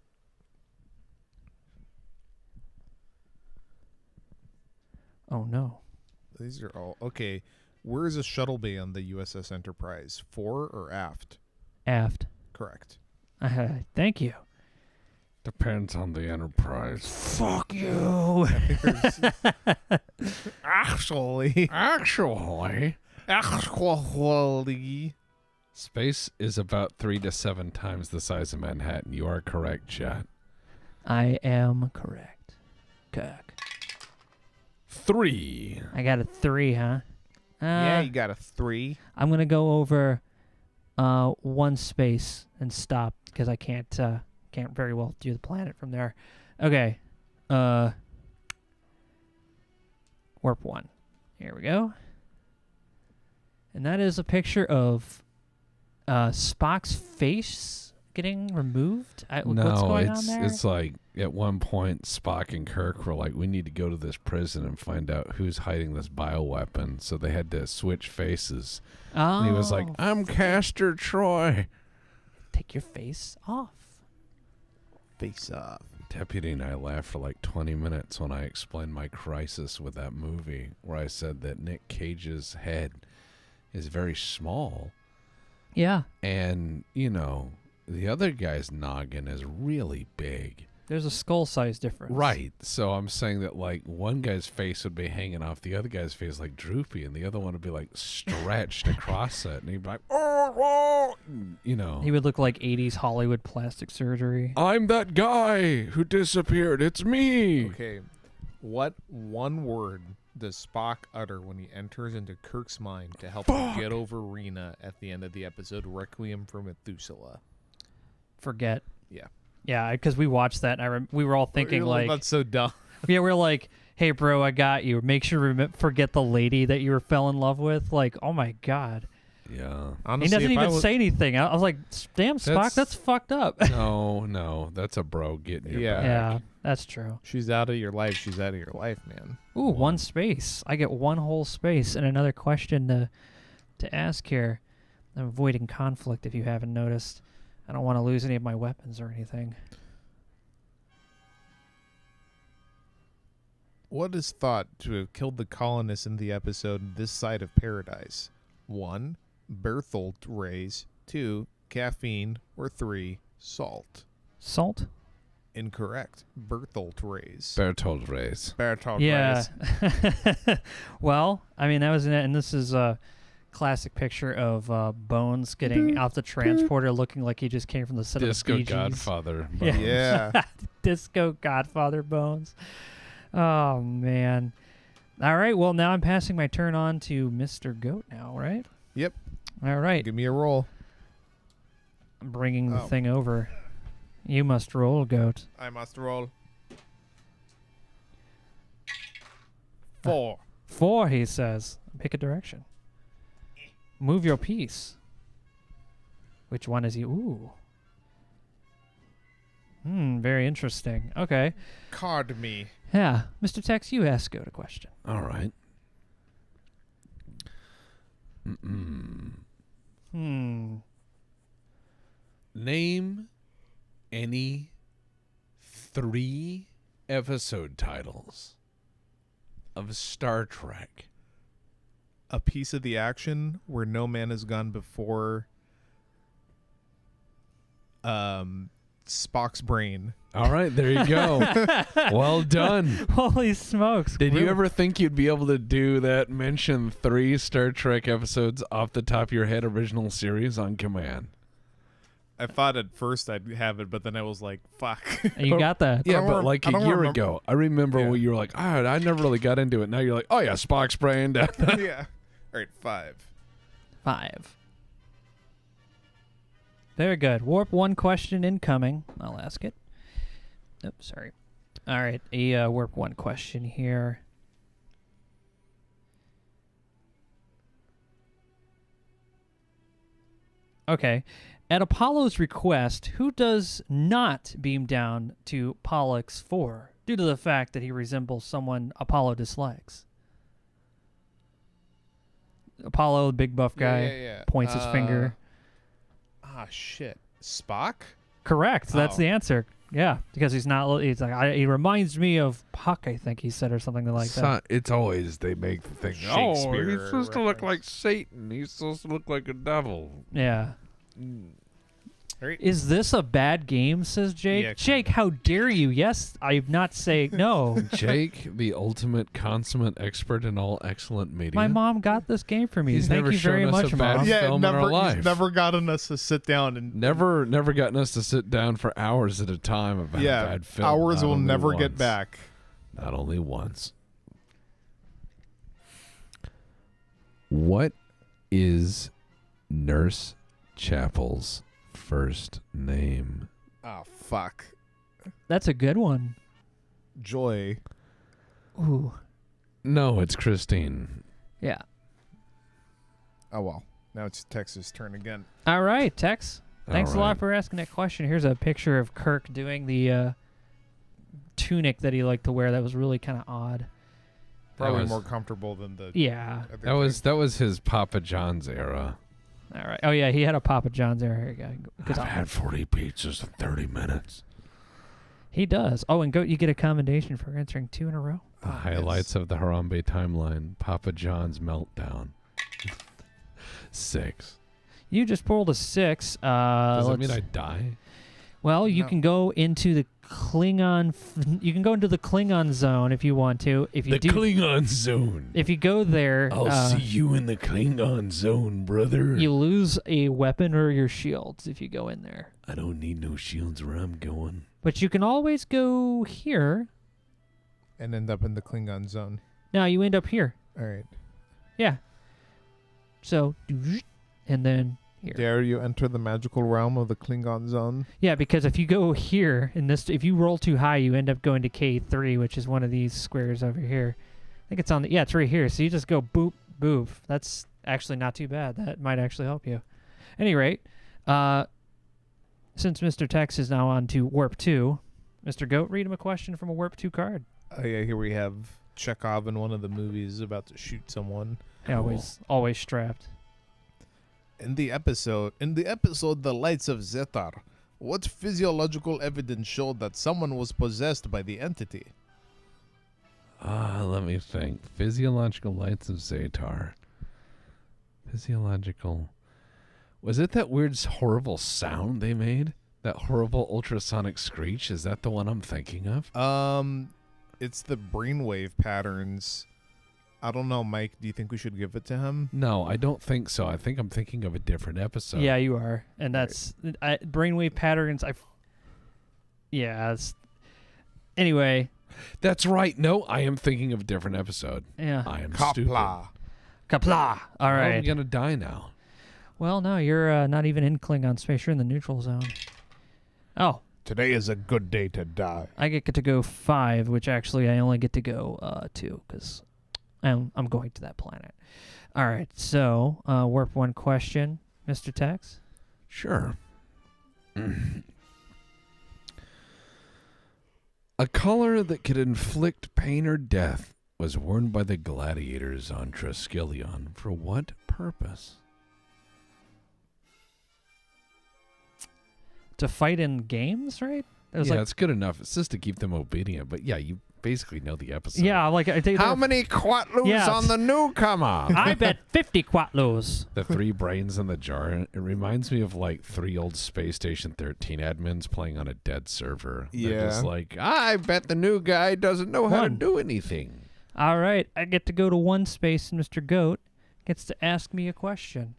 [SPEAKER 1] Oh no.
[SPEAKER 3] These are all okay. Where is a shuttle bay on the USS Enterprise? Fore or aft?
[SPEAKER 1] Aft.
[SPEAKER 3] Correct.
[SPEAKER 1] Thank you.
[SPEAKER 2] Depends on the Enterprise.
[SPEAKER 1] Fuck you.
[SPEAKER 3] Actually.
[SPEAKER 2] Actually. Space is about 3 to 7 times the size of Manhattan. You are correct, chat.
[SPEAKER 1] I am correct. Cook.
[SPEAKER 2] 3.
[SPEAKER 1] I got a 3, huh?
[SPEAKER 3] Yeah, you got a 3.
[SPEAKER 1] I'm gonna go over one space and stop because I can't very well do the planet from there. Okay. Warp 1. Here we go. And that is a picture of Spock's face getting removed? What's
[SPEAKER 2] No,
[SPEAKER 1] going on there?
[SPEAKER 2] it's like at one point Spock and Kirk were like, we need to go to this prison and find out who's hiding this bioweapon. So they had to switch faces.
[SPEAKER 1] Oh,
[SPEAKER 2] And he was like, I'm Castor Troy.
[SPEAKER 1] take your face off.
[SPEAKER 3] Face off.
[SPEAKER 2] Deputy and I laughed for like 20 minutes when I explained my crisis with that movie, where I said that Nick Cage's head is very small.
[SPEAKER 1] Yeah,
[SPEAKER 2] And, you know, the other guy's noggin is really big.
[SPEAKER 1] there's a skull size difference.
[SPEAKER 2] Right. So I'm saying that, like, one guy's face would be hanging off the other guy's face, like, droopy, and the other one would be, like, stretched across it. And he'd be like, oh, you know.
[SPEAKER 1] He would look like 80s Hollywood plastic surgery.
[SPEAKER 2] I'm that guy who disappeared. It's me.
[SPEAKER 3] Okay, what one word does Spock utter when he enters into Kirk's mind to help him get over Rena at the end of the episode Requiem for Methuselah?
[SPEAKER 1] Forget.
[SPEAKER 3] Yeah.
[SPEAKER 1] Yeah, because we watched that, and we were all thinking, like,
[SPEAKER 3] that's so dumb.
[SPEAKER 1] yeah, we're like, hey, bro, I got you. Make sure to forget the lady that you fell in love with. Like, oh, my God.
[SPEAKER 2] Yeah.
[SPEAKER 3] Honestly,
[SPEAKER 1] He doesn't
[SPEAKER 3] if I
[SPEAKER 1] even
[SPEAKER 3] was-
[SPEAKER 1] say anything. I was like, damn, Spock, that's fucked up.
[SPEAKER 2] No. That's a bro getting your
[SPEAKER 3] Yeah.
[SPEAKER 2] back.
[SPEAKER 1] Yeah, that's true.
[SPEAKER 3] She's out of your life. She's out of your life, man.
[SPEAKER 1] Ooh, one space. I get one whole space and another question to ask here. I'm avoiding conflict if you haven't noticed. I don't want to lose any of my weapons or anything.
[SPEAKER 3] What is thought to have killed the colonists in the episode This Side of Paradise? 1. Berthold rays. 2. Caffeine. Or 3. Salt.
[SPEAKER 1] Salt?
[SPEAKER 3] Incorrect. Berthold rays.
[SPEAKER 2] Bertold Reyes.
[SPEAKER 3] Berthold
[SPEAKER 1] Yeah.
[SPEAKER 3] rays.
[SPEAKER 1] Well, I mean, that was in it, and this is a classic picture of Bones getting off the transporter looking like he just came from the set
[SPEAKER 2] Disco
[SPEAKER 1] of the Bee Gees.
[SPEAKER 2] Godfather.
[SPEAKER 1] Yeah.
[SPEAKER 2] Bones.
[SPEAKER 3] Yeah.
[SPEAKER 1] Disco Godfather Bones. Oh, man. All right, well, now I'm passing my turn on to Mr. Goat now, right?
[SPEAKER 3] Yep.
[SPEAKER 1] All right.
[SPEAKER 3] Give me a roll.
[SPEAKER 1] I'm bringing the
[SPEAKER 3] Oh.
[SPEAKER 1] thing over. You must roll, Goat.
[SPEAKER 3] I must roll. 4.
[SPEAKER 1] 4, he says. Pick a direction. Move your piece. Which one is he? Ooh. Very interesting. Okay.
[SPEAKER 3] Card me.
[SPEAKER 1] Yeah. Mr. Tex, you ask Goat a question.
[SPEAKER 2] All right. Name any 3 episode titles of Star Trek.
[SPEAKER 3] A piece of the action where no man has gone before. Spock's brain.
[SPEAKER 2] All right, there you go. Well done.
[SPEAKER 1] Holy smokes.
[SPEAKER 2] Did you
[SPEAKER 1] Really?
[SPEAKER 2] ever think you'd be able to do that? Mention 3 Star Trek episodes off the top of your head, original series on command.
[SPEAKER 3] I thought at first I'd have it, but then I was like, fuck.
[SPEAKER 1] You got that.
[SPEAKER 2] Yeah,
[SPEAKER 3] don't
[SPEAKER 2] but
[SPEAKER 3] rem-
[SPEAKER 2] like
[SPEAKER 3] I
[SPEAKER 2] a
[SPEAKER 3] don't
[SPEAKER 2] year
[SPEAKER 3] remember-
[SPEAKER 2] ago, I remember
[SPEAKER 3] Yeah.
[SPEAKER 2] when you were like, I never really got into it. Now you're like, oh yeah, Spock's brain.
[SPEAKER 3] Yeah. All right, 5.
[SPEAKER 1] 5. Very good. Warp 1 question incoming. I'll ask it. Oops, sorry. All right, a Warp 1 question here. Okay. At Apollo's request, who does not beam down to Pollux 4 due to the fact that he resembles someone Apollo dislikes? Apollo, the big buff guy,
[SPEAKER 3] Yeah.
[SPEAKER 1] points his finger.
[SPEAKER 3] Shit. Spock?
[SPEAKER 1] Correct. That's
[SPEAKER 3] Oh.
[SPEAKER 1] the answer. Yeah, because he's not. He's like, he reminds me of Puck, I think he said, or something like that.
[SPEAKER 2] It's always they make the thing.
[SPEAKER 3] Shakespeare
[SPEAKER 2] he's supposed to look like
[SPEAKER 3] reference.
[SPEAKER 2] Satan. He's supposed to look like a devil.
[SPEAKER 1] Yeah.
[SPEAKER 3] Right.
[SPEAKER 1] Is this a bad game? Says Jake.
[SPEAKER 3] Yeah,
[SPEAKER 1] Jake, how dare you? Yes, I'm not saying no.
[SPEAKER 2] Jake, the ultimate consummate expert in all excellent media.
[SPEAKER 1] My mom got this game for me.
[SPEAKER 2] He's
[SPEAKER 1] Thank
[SPEAKER 2] never
[SPEAKER 1] you very
[SPEAKER 2] shown us
[SPEAKER 1] much,
[SPEAKER 2] a bad
[SPEAKER 1] Mom.
[SPEAKER 2] Yeah. film in our life.
[SPEAKER 3] He's never gotten us to sit down and
[SPEAKER 2] Never gotten us to sit down for hours at a time about a bad film.
[SPEAKER 3] hours
[SPEAKER 2] Not
[SPEAKER 3] will
[SPEAKER 2] only
[SPEAKER 3] never get
[SPEAKER 2] once.
[SPEAKER 3] back.
[SPEAKER 2] Not only once. What is Nurse Chapel's first name?
[SPEAKER 3] Oh fuck.
[SPEAKER 1] That's a good one.
[SPEAKER 3] Joy.
[SPEAKER 1] Ooh.
[SPEAKER 2] No, it's Christine.
[SPEAKER 1] Yeah.
[SPEAKER 3] Oh well. Now it's Tex's turn again.
[SPEAKER 1] All right, Tex. Thanks a
[SPEAKER 2] All
[SPEAKER 1] lot
[SPEAKER 2] right.
[SPEAKER 1] for asking that question. Here's a picture of Kirk doing the tunic that he liked to wear. That was really kind of odd.
[SPEAKER 3] Probably
[SPEAKER 2] was-
[SPEAKER 3] more comfortable than the.
[SPEAKER 1] Yeah.
[SPEAKER 3] other
[SPEAKER 2] That was his Papa John's era.
[SPEAKER 1] All right. Oh yeah, he had a Papa John's there. Here you go. Good
[SPEAKER 2] I've
[SPEAKER 1] job.
[SPEAKER 2] had 40 pizzas in 30 minutes.
[SPEAKER 1] He does. Oh, and Goat, you get a commendation for answering 2 in a row.
[SPEAKER 2] The highlights of the Harambe timeline. Papa John's meltdown. 6.
[SPEAKER 1] You just pulled a 6.
[SPEAKER 2] Does that
[SPEAKER 1] let's-
[SPEAKER 2] mean I die?
[SPEAKER 1] Well, you
[SPEAKER 3] No.
[SPEAKER 1] can go into the Klingon. You can go into the Klingon zone if you want to. If you
[SPEAKER 2] The
[SPEAKER 1] do,
[SPEAKER 2] Klingon zone.
[SPEAKER 1] if you go there,
[SPEAKER 2] I'll see you in the Klingon zone, brother.
[SPEAKER 1] you lose a weapon or your shields if you go in there.
[SPEAKER 2] I don't need no shields where I'm going.
[SPEAKER 1] But you can always go here.
[SPEAKER 3] And end up in the Klingon zone.
[SPEAKER 1] Now you end up here.
[SPEAKER 3] All right.
[SPEAKER 1] Yeah. So, and then here.
[SPEAKER 3] Dare you enter the magical realm of the Klingon zone?
[SPEAKER 1] Yeah, because if you go here in this, if you roll too high, you end up going to K3, which is one of these squares over here. I think it's on the, yeah, it's right here. So you just go boop, boof. That's actually not too bad. That might actually help you. Any rate, since Mr. Tex is now on to Warp 2, Mr. Goat, read him a question from a Warp 2 card.
[SPEAKER 3] Oh yeah, here we have Chekhov in one of the movies about to shoot someone.
[SPEAKER 1] Yeah, always strapped.
[SPEAKER 3] In the episode, The Lights of Zetar, what physiological evidence showed that someone was possessed by the entity?
[SPEAKER 2] Let me think. Physiological lights of Zatar. Physiological. Was it that weird, horrible sound they made? That horrible ultrasonic screech? Is that the one I'm thinking of?
[SPEAKER 3] It's the brainwave patterns. I don't know, Mike. Do you think we should give it to him?
[SPEAKER 2] No, I don't think so. I think I'm thinking of a different episode.
[SPEAKER 1] Yeah, you are. And that's brainwave patterns. Yeah. Anyway.
[SPEAKER 2] That's right. No, I am thinking of a different episode.
[SPEAKER 1] Yeah.
[SPEAKER 2] I am stupid.
[SPEAKER 3] Kapla.
[SPEAKER 1] Kapla. All right.
[SPEAKER 2] I'm going to die now.
[SPEAKER 1] Well, no, you're not even in Klingon space. You're in the neutral zone. Oh,
[SPEAKER 3] Today is a good day to die.
[SPEAKER 1] I get to go 5, which actually I only get to go 2 because I'm going to that planet. All right, so Warp 1 question, Mr. Tex.
[SPEAKER 2] Sure. A color that could inflict pain or death was worn by the gladiators on Triskelion. For what purpose?
[SPEAKER 1] To fight in games, right? It was
[SPEAKER 2] Yeah, it's good enough. It's just to keep them obedient. But yeah, you basically know the episode.
[SPEAKER 1] yeah, like I think
[SPEAKER 2] How many quatloos
[SPEAKER 1] Yeah.
[SPEAKER 2] on the newcomer?
[SPEAKER 1] I bet 50 quatlos.
[SPEAKER 2] The 3 brains in the jar. It reminds me of like 3 old Space Station 13 admins playing on a dead server. They're just
[SPEAKER 3] Yeah.
[SPEAKER 2] like, I bet the new guy doesn't know how to
[SPEAKER 1] One.
[SPEAKER 2] do anything.
[SPEAKER 1] All right, I get to go to 1 space, and Mr. Goat gets to ask me a question.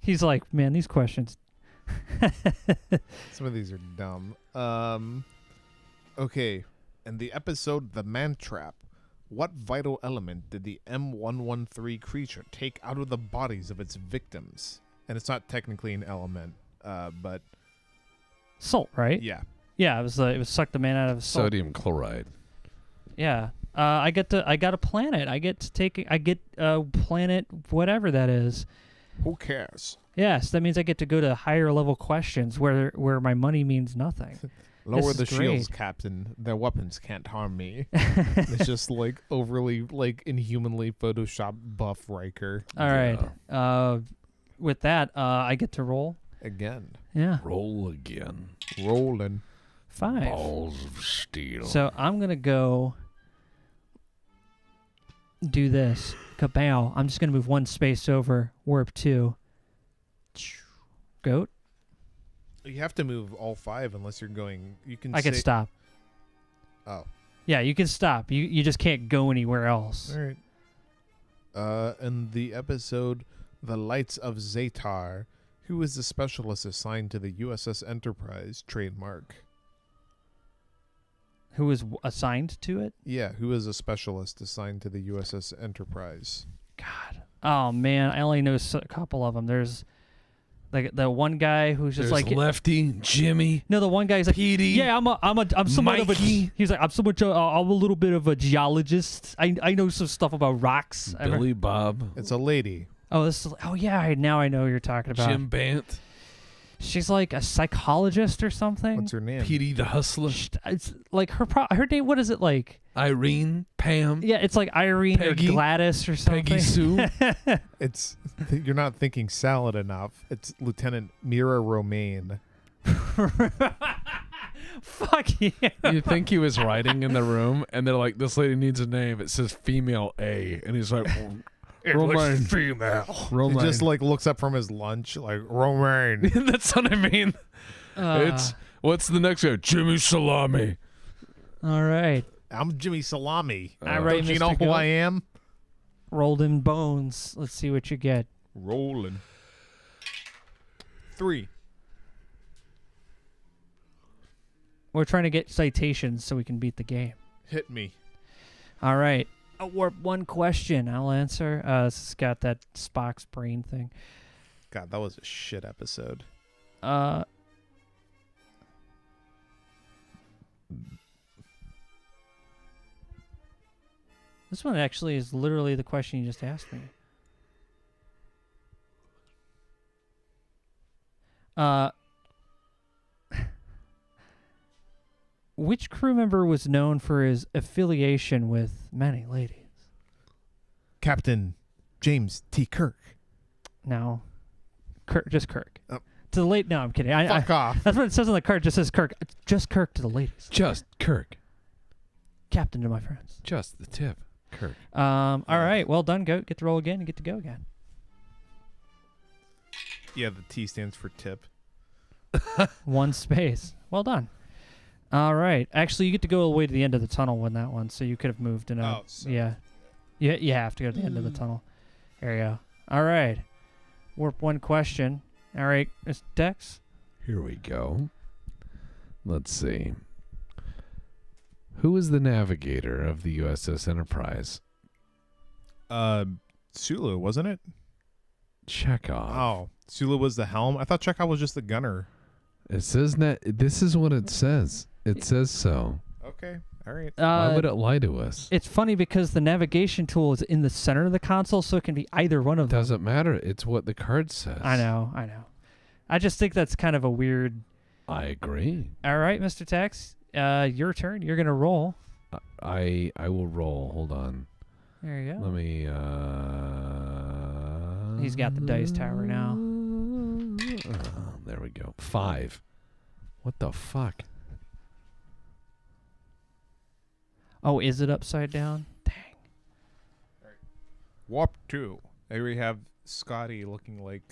[SPEAKER 1] He's like, man, these questions.
[SPEAKER 3] Some of these are dumb. Okay. In the episode The Man Trap, what vital element did the M113 creature take out of the bodies of its victims? And it's not technically an element, but
[SPEAKER 1] Salt, right?
[SPEAKER 3] yeah.
[SPEAKER 1] Yeah, it was suck the man out of salt.
[SPEAKER 2] Sodium chloride.
[SPEAKER 1] Yeah. I got a planet. I get a planet, whatever that is.
[SPEAKER 3] Who cares?
[SPEAKER 1] Yes, that means I get to go to higher level questions where my money means nothing.
[SPEAKER 3] Lower
[SPEAKER 1] This
[SPEAKER 3] the
[SPEAKER 1] is
[SPEAKER 3] shields,
[SPEAKER 1] great.
[SPEAKER 3] Captain. Their weapons can't harm me. It's just like overly, like inhumanly photoshopped buff Riker.
[SPEAKER 1] All right. With that, I get to roll.
[SPEAKER 3] Again.
[SPEAKER 1] Yeah.
[SPEAKER 2] Roll again.
[SPEAKER 3] Rolling.
[SPEAKER 1] 5.
[SPEAKER 2] Balls of steel.
[SPEAKER 1] So I'm gonna go do this. Kabow. I'm just gonna move 1 space over. Warp 2. Goat.
[SPEAKER 3] You have to move all 5 unless you're going. You can.
[SPEAKER 1] I can
[SPEAKER 3] say-
[SPEAKER 1] stop.
[SPEAKER 3] Oh.
[SPEAKER 1] Yeah, you can stop. You just can't go anywhere else.
[SPEAKER 3] All right. In the episode The Lights of Zatar, who is the specialist assigned to the USS Enterprise trademark?
[SPEAKER 1] Who was assigned to it?
[SPEAKER 3] Yeah, who is a specialist assigned to the USS Enterprise?
[SPEAKER 1] God. Oh man, I only know a couple of them. There's Like the one guy who's just
[SPEAKER 2] There's
[SPEAKER 1] like
[SPEAKER 2] Lefty, Jimmy.
[SPEAKER 1] no, the one guy's like
[SPEAKER 2] Petey,
[SPEAKER 1] yeah, I'm somewhat of a
[SPEAKER 2] Mikey.
[SPEAKER 1] he's like I'm a little bit of a geologist. I know some stuff about rocks.
[SPEAKER 2] Billy Bob,
[SPEAKER 3] It's a lady.
[SPEAKER 1] Now I know what you're talking about.
[SPEAKER 2] Jim Bant,
[SPEAKER 1] She's like a psychologist or something.
[SPEAKER 3] What's her name?
[SPEAKER 2] Petey the Hustler,
[SPEAKER 1] It's like her name. What is it like?
[SPEAKER 2] Irene, Pam,
[SPEAKER 1] Yeah, it's like Irene
[SPEAKER 2] Peggy.
[SPEAKER 1] or Gladys or something.
[SPEAKER 2] Peggy Sue.
[SPEAKER 3] You're not thinking salad enough. It's Lieutenant Mira Romaine.
[SPEAKER 1] Fuck you.
[SPEAKER 2] You think he was writing in the room, and they're like, "This lady needs a name." It says female A, and he's like, "Romaine, female."
[SPEAKER 3] He
[SPEAKER 2] Romaine.
[SPEAKER 3] just like looks up from his lunch like Romaine.
[SPEAKER 2] That's what I mean. It's what's the next guy? Jimmy Salami.
[SPEAKER 1] All right.
[SPEAKER 3] I'm Jimmy Salami.
[SPEAKER 1] All right,
[SPEAKER 3] Don't you
[SPEAKER 1] Mr.
[SPEAKER 3] know who
[SPEAKER 1] Goat.
[SPEAKER 3] I am?
[SPEAKER 1] Rolled in bones. Let's see what you get.
[SPEAKER 3] Rolling. 3.
[SPEAKER 1] We're trying to get citations so we can beat the game.
[SPEAKER 3] Hit me.
[SPEAKER 1] All right. Warp 1 question. I'll answer. This has got that Spock's brain thing.
[SPEAKER 3] God, that was a shit episode.
[SPEAKER 1] This one actually is literally the question you just asked me. Which crew member was known for his affiliation with many ladies?
[SPEAKER 3] Captain James T. Kirk.
[SPEAKER 1] No. Kirk, just Kirk.
[SPEAKER 3] Oh.
[SPEAKER 1] To the late. No, I'm kidding.
[SPEAKER 3] Fuck off.
[SPEAKER 1] That's what it says on the card. It just says Kirk. Just Kirk to the ladies.
[SPEAKER 2] Just Kirk.
[SPEAKER 1] Captain to my friends.
[SPEAKER 2] Just the tip. Kirk.
[SPEAKER 1] All right. Well done, Goat. Get to roll again and get to go again.
[SPEAKER 3] Yeah, the T stands for tip.
[SPEAKER 1] 1 space. Well done. All right. Actually, you get to go all the way to the end of the tunnel on that one, so you could have moved in a...
[SPEAKER 3] Oh, so-
[SPEAKER 1] Yeah. You have to go to the end of the tunnel. There you go. All right. Warp 1 question. All right, Mr. Dex.
[SPEAKER 2] Here we go. Let's see. Who was the navigator of the USS Enterprise?
[SPEAKER 3] Sulu, wasn't it?
[SPEAKER 2] Chekhov.
[SPEAKER 3] Oh, Sulu was the helm. I thought Chekhov was just the gunner.
[SPEAKER 2] It says this is what it says. It says so.
[SPEAKER 3] Okay, all right.
[SPEAKER 2] Why would it lie to us?
[SPEAKER 1] It's funny because the navigation tool is in the center of the console, so it can be either one of them.
[SPEAKER 2] Doesn't matter. It's what the card says.
[SPEAKER 1] I know. I just think that's kind of a weird...
[SPEAKER 2] I agree.
[SPEAKER 1] All right, Mr. Tex, your turn. You're going to roll.
[SPEAKER 2] I will roll. Hold on.
[SPEAKER 1] There you go.
[SPEAKER 2] Let me...
[SPEAKER 1] He's got the dice tower now.
[SPEAKER 2] There we go. 5. What the fuck?
[SPEAKER 1] Oh, is it upside down? Dang.
[SPEAKER 3] Warp 2. There we have Scotty looking like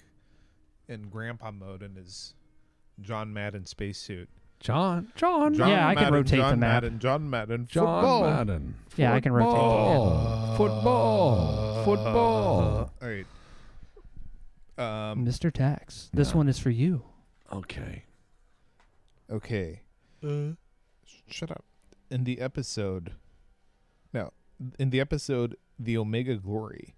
[SPEAKER 3] in grandpa mode in his John Madden spacesuit.
[SPEAKER 2] John
[SPEAKER 1] Yeah, I can rotate the map.
[SPEAKER 3] John Madden. Football.
[SPEAKER 2] Madden.
[SPEAKER 1] Yeah, I can rotate the map.
[SPEAKER 2] Football.
[SPEAKER 3] All right.
[SPEAKER 1] Mr. Tex, this one is for you.
[SPEAKER 2] Okay.
[SPEAKER 3] Okay. Shut up. In the episode, The Omega Glory,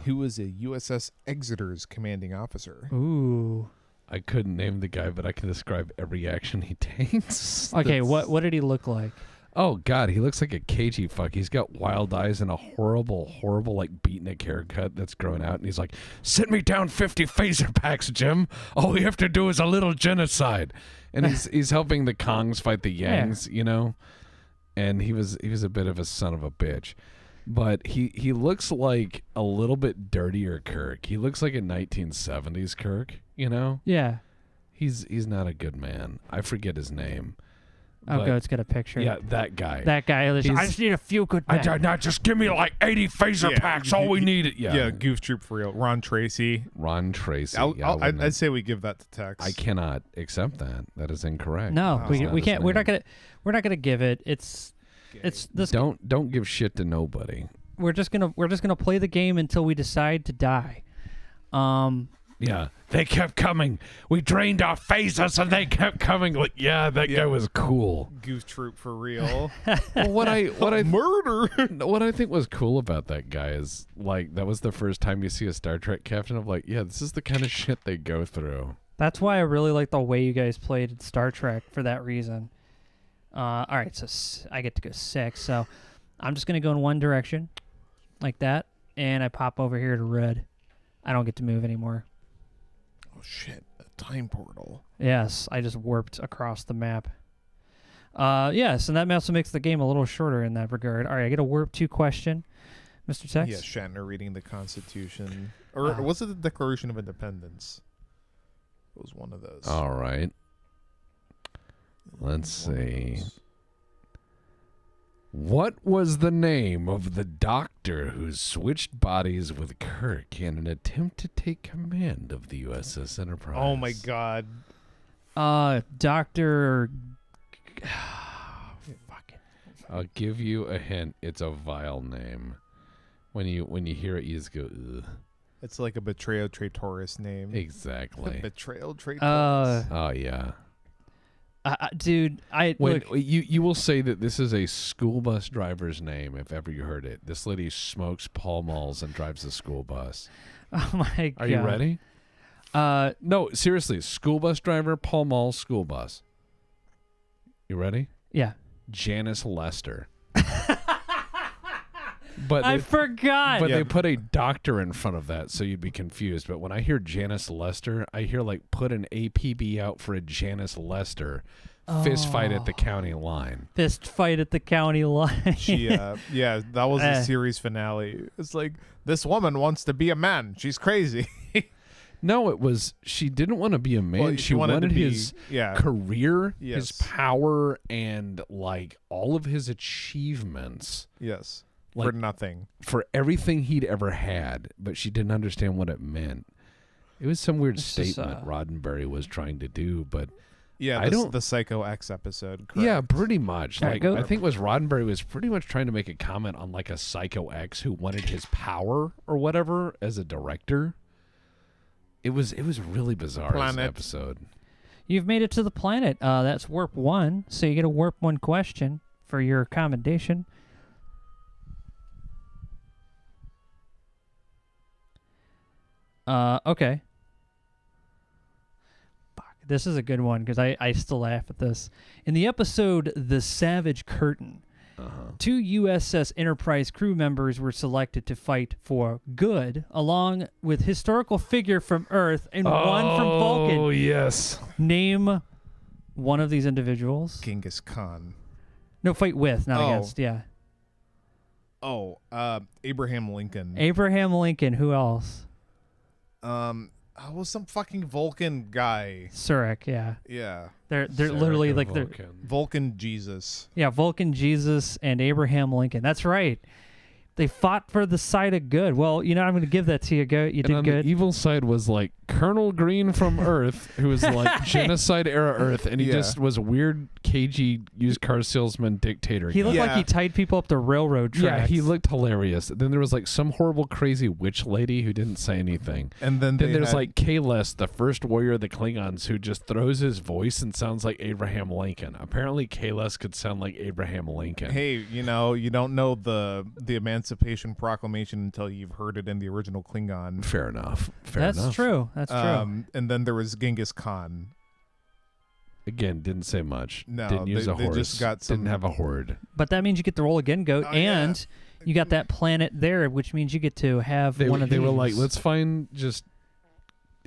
[SPEAKER 3] who was a USS Exeter's commanding officer.
[SPEAKER 1] Ooh.
[SPEAKER 2] I couldn't name the guy, but I can describe every action he takes.
[SPEAKER 1] Okay, what did he look like?
[SPEAKER 2] Oh, God, he looks like a cagey fuck. He's got wild eyes and a horrible, like, beatnik haircut that's growing out. And he's like, "Send me down 50 phaser packs, Jim. All we have to do is a little genocide." And he's helping the Kongs fight the Yangs, you know? And he was a bit of a son of a bitch. But he looks like a little bit dirtier Kirk. He looks like a 1970s Kirk, you know?
[SPEAKER 1] Yeah.
[SPEAKER 2] He's not a good man. I forget his name.
[SPEAKER 1] Oh,
[SPEAKER 2] But-
[SPEAKER 1] Goat's got a picture.
[SPEAKER 2] Yeah, that guy.
[SPEAKER 1] That guy. I just need a few good men.
[SPEAKER 2] Now just give me like 80 phaser
[SPEAKER 3] Yeah,
[SPEAKER 2] packs. All we needed.
[SPEAKER 3] Yeah, Goof Troop for real. Ron Tracy.
[SPEAKER 2] Ron Tracy.
[SPEAKER 3] I'd say we give that to Tex.
[SPEAKER 2] I cannot accept that. That is incorrect.
[SPEAKER 1] No,
[SPEAKER 2] That's
[SPEAKER 1] we
[SPEAKER 2] not his
[SPEAKER 1] can't. We're not
[SPEAKER 2] name.
[SPEAKER 1] gonna give it. It's this.
[SPEAKER 2] Don't give shit to nobody.
[SPEAKER 1] We're just gonna play the game until we decide to die.
[SPEAKER 2] Yeah, they kept coming. We drained our phasers and they kept coming. Like, yeah, that guy was cool.
[SPEAKER 3] Goof Troop for real.
[SPEAKER 2] Well, what I
[SPEAKER 3] Murder.
[SPEAKER 2] what I think was cool about that guy is like that was the first time you see a Star Trek captain of like, yeah, this is the kind of shit they go through.
[SPEAKER 1] That's why I really like the way you guys played Star Trek for that reason. All right, so I get to go 6. So I'm just going to go in one direction like that, and I pop over here to red. I don't get to move anymore.
[SPEAKER 3] Oh, shit. A time portal.
[SPEAKER 1] Yes, I just warped across the map. Yes, and that also makes the game a little shorter in that regard. All right, I get a warp 2 question. Mr. Tex?
[SPEAKER 3] Yes, Shatner reading the Constitution. Or was it the Declaration of Independence? It was one of those.
[SPEAKER 2] All right. Let's
[SPEAKER 3] One of
[SPEAKER 2] see.
[SPEAKER 3] those.
[SPEAKER 2] What was the name of the doctor who switched bodies with Kirk in an attempt to take command of the USS Enterprise?
[SPEAKER 3] Oh my God.
[SPEAKER 1] Dr.
[SPEAKER 2] I'll give you a hint. It's a vile name. When you hear it, you just go, ugh.
[SPEAKER 3] It's like a Betrayal Traitoris name.
[SPEAKER 2] Exactly.
[SPEAKER 3] Betrayal Traitoris.
[SPEAKER 2] Oh yeah.
[SPEAKER 1] Dude,
[SPEAKER 2] When
[SPEAKER 1] look,
[SPEAKER 2] you will say that this is a school bus driver's name if ever you heard it. This lady smokes Pall Malls and drives the school bus.
[SPEAKER 1] oh my God.
[SPEAKER 2] Are you ready? No, seriously. School bus driver, Pall Mall, school bus. You ready?
[SPEAKER 1] Yeah.
[SPEAKER 2] Janice Lester. But
[SPEAKER 1] I forgot.
[SPEAKER 2] But
[SPEAKER 3] Yeah.
[SPEAKER 2] they put a doctor in front of that, so you'd be confused. But when I hear Janice Lester, I hear like put an APB out for a Janice Lester fist fight at the county line.
[SPEAKER 1] Fist fight at the county line.
[SPEAKER 3] She, yeah, that was the series finale. It's like, this woman wants to be a man. She's crazy.
[SPEAKER 2] No, it was she didn't want to be a man.
[SPEAKER 3] Well,
[SPEAKER 2] she wanted
[SPEAKER 3] to be,
[SPEAKER 2] his
[SPEAKER 3] yeah.
[SPEAKER 2] career,
[SPEAKER 3] Yes.
[SPEAKER 2] his power, and like all of his achievements.
[SPEAKER 3] Yes.
[SPEAKER 2] Like,
[SPEAKER 3] for nothing.
[SPEAKER 2] For everything he'd ever had, but she didn't understand what it meant. It was some weird
[SPEAKER 1] This is,
[SPEAKER 2] statement Roddenberry was trying to do, but
[SPEAKER 3] Yeah,
[SPEAKER 2] I don't-
[SPEAKER 3] the Psycho X episode. Correct.
[SPEAKER 2] yeah, pretty much.
[SPEAKER 1] All right,
[SPEAKER 2] Like
[SPEAKER 1] go.
[SPEAKER 2] I think it was Roddenberry was pretty much trying to make a comment on like a Psycho X who wanted his power or whatever as a director. It was really bizarre as an
[SPEAKER 3] Planet.
[SPEAKER 2] episode.
[SPEAKER 1] You've made it to the planet. That's warp 1, so you get a warp 1 question for your commendation. Okay. Fuck. This is a good one because I still laugh at this. In the episode The Savage Curtain, 2 USS Enterprise crew members were selected to fight for good, along with historical figure from Earth and one from Vulcan.
[SPEAKER 2] Oh yes.
[SPEAKER 1] Name one of these individuals.
[SPEAKER 3] Genghis Khan.
[SPEAKER 1] No, fight with, not
[SPEAKER 3] Oh.
[SPEAKER 1] against. Yeah.
[SPEAKER 3] Oh, Abraham Lincoln.
[SPEAKER 1] Abraham Lincoln. Who else?
[SPEAKER 3] Was some fucking Vulcan guy.
[SPEAKER 1] Surik. Yeah.
[SPEAKER 3] Yeah.
[SPEAKER 1] They're literally like they're
[SPEAKER 3] Vulcan Jesus.
[SPEAKER 1] yeah, Vulcan Jesus and Abraham Lincoln. That's right. They fought for the side of good. Well, you know, I'm going to give that to you. Go, you
[SPEAKER 2] And
[SPEAKER 1] did
[SPEAKER 2] on
[SPEAKER 1] good.
[SPEAKER 2] the evil side was like Colonel Green from Earth, who was like genocide era Earth, and he
[SPEAKER 3] Yeah.
[SPEAKER 2] just was a weird, cagey used car salesman dictator.
[SPEAKER 1] He
[SPEAKER 2] guy.
[SPEAKER 1] looked like
[SPEAKER 3] Yeah.
[SPEAKER 1] he tied people up to railroad tracks.
[SPEAKER 2] Yeah, he looked hilarious. Then there was like some horrible, crazy witch lady who didn't say anything.
[SPEAKER 3] And then
[SPEAKER 2] Then
[SPEAKER 3] they
[SPEAKER 2] there's
[SPEAKER 3] had-
[SPEAKER 2] like Kahless, the first warrior of the Klingons, who just throws his voice and sounds like Abraham Lincoln. Apparently, Kahless could sound like Abraham Lincoln.
[SPEAKER 3] hey, you know, you don't know the Emancipation Proclamation until you've heard it in the original Klingon.
[SPEAKER 2] Fair enough.
[SPEAKER 1] That's
[SPEAKER 2] enough.
[SPEAKER 1] true. That's true.
[SPEAKER 3] And then there was Genghis Khan.
[SPEAKER 2] Again, didn't say much.
[SPEAKER 3] No,
[SPEAKER 2] didn't use
[SPEAKER 3] they
[SPEAKER 2] a horse.
[SPEAKER 3] just got some-
[SPEAKER 2] Didn't have a horde.
[SPEAKER 1] But that means you get to roll again, goat,
[SPEAKER 3] Oh, yeah.
[SPEAKER 1] and you got that planet there, which means you get to have
[SPEAKER 2] They,
[SPEAKER 1] one of
[SPEAKER 2] they
[SPEAKER 1] these.
[SPEAKER 2] were like, let's find just.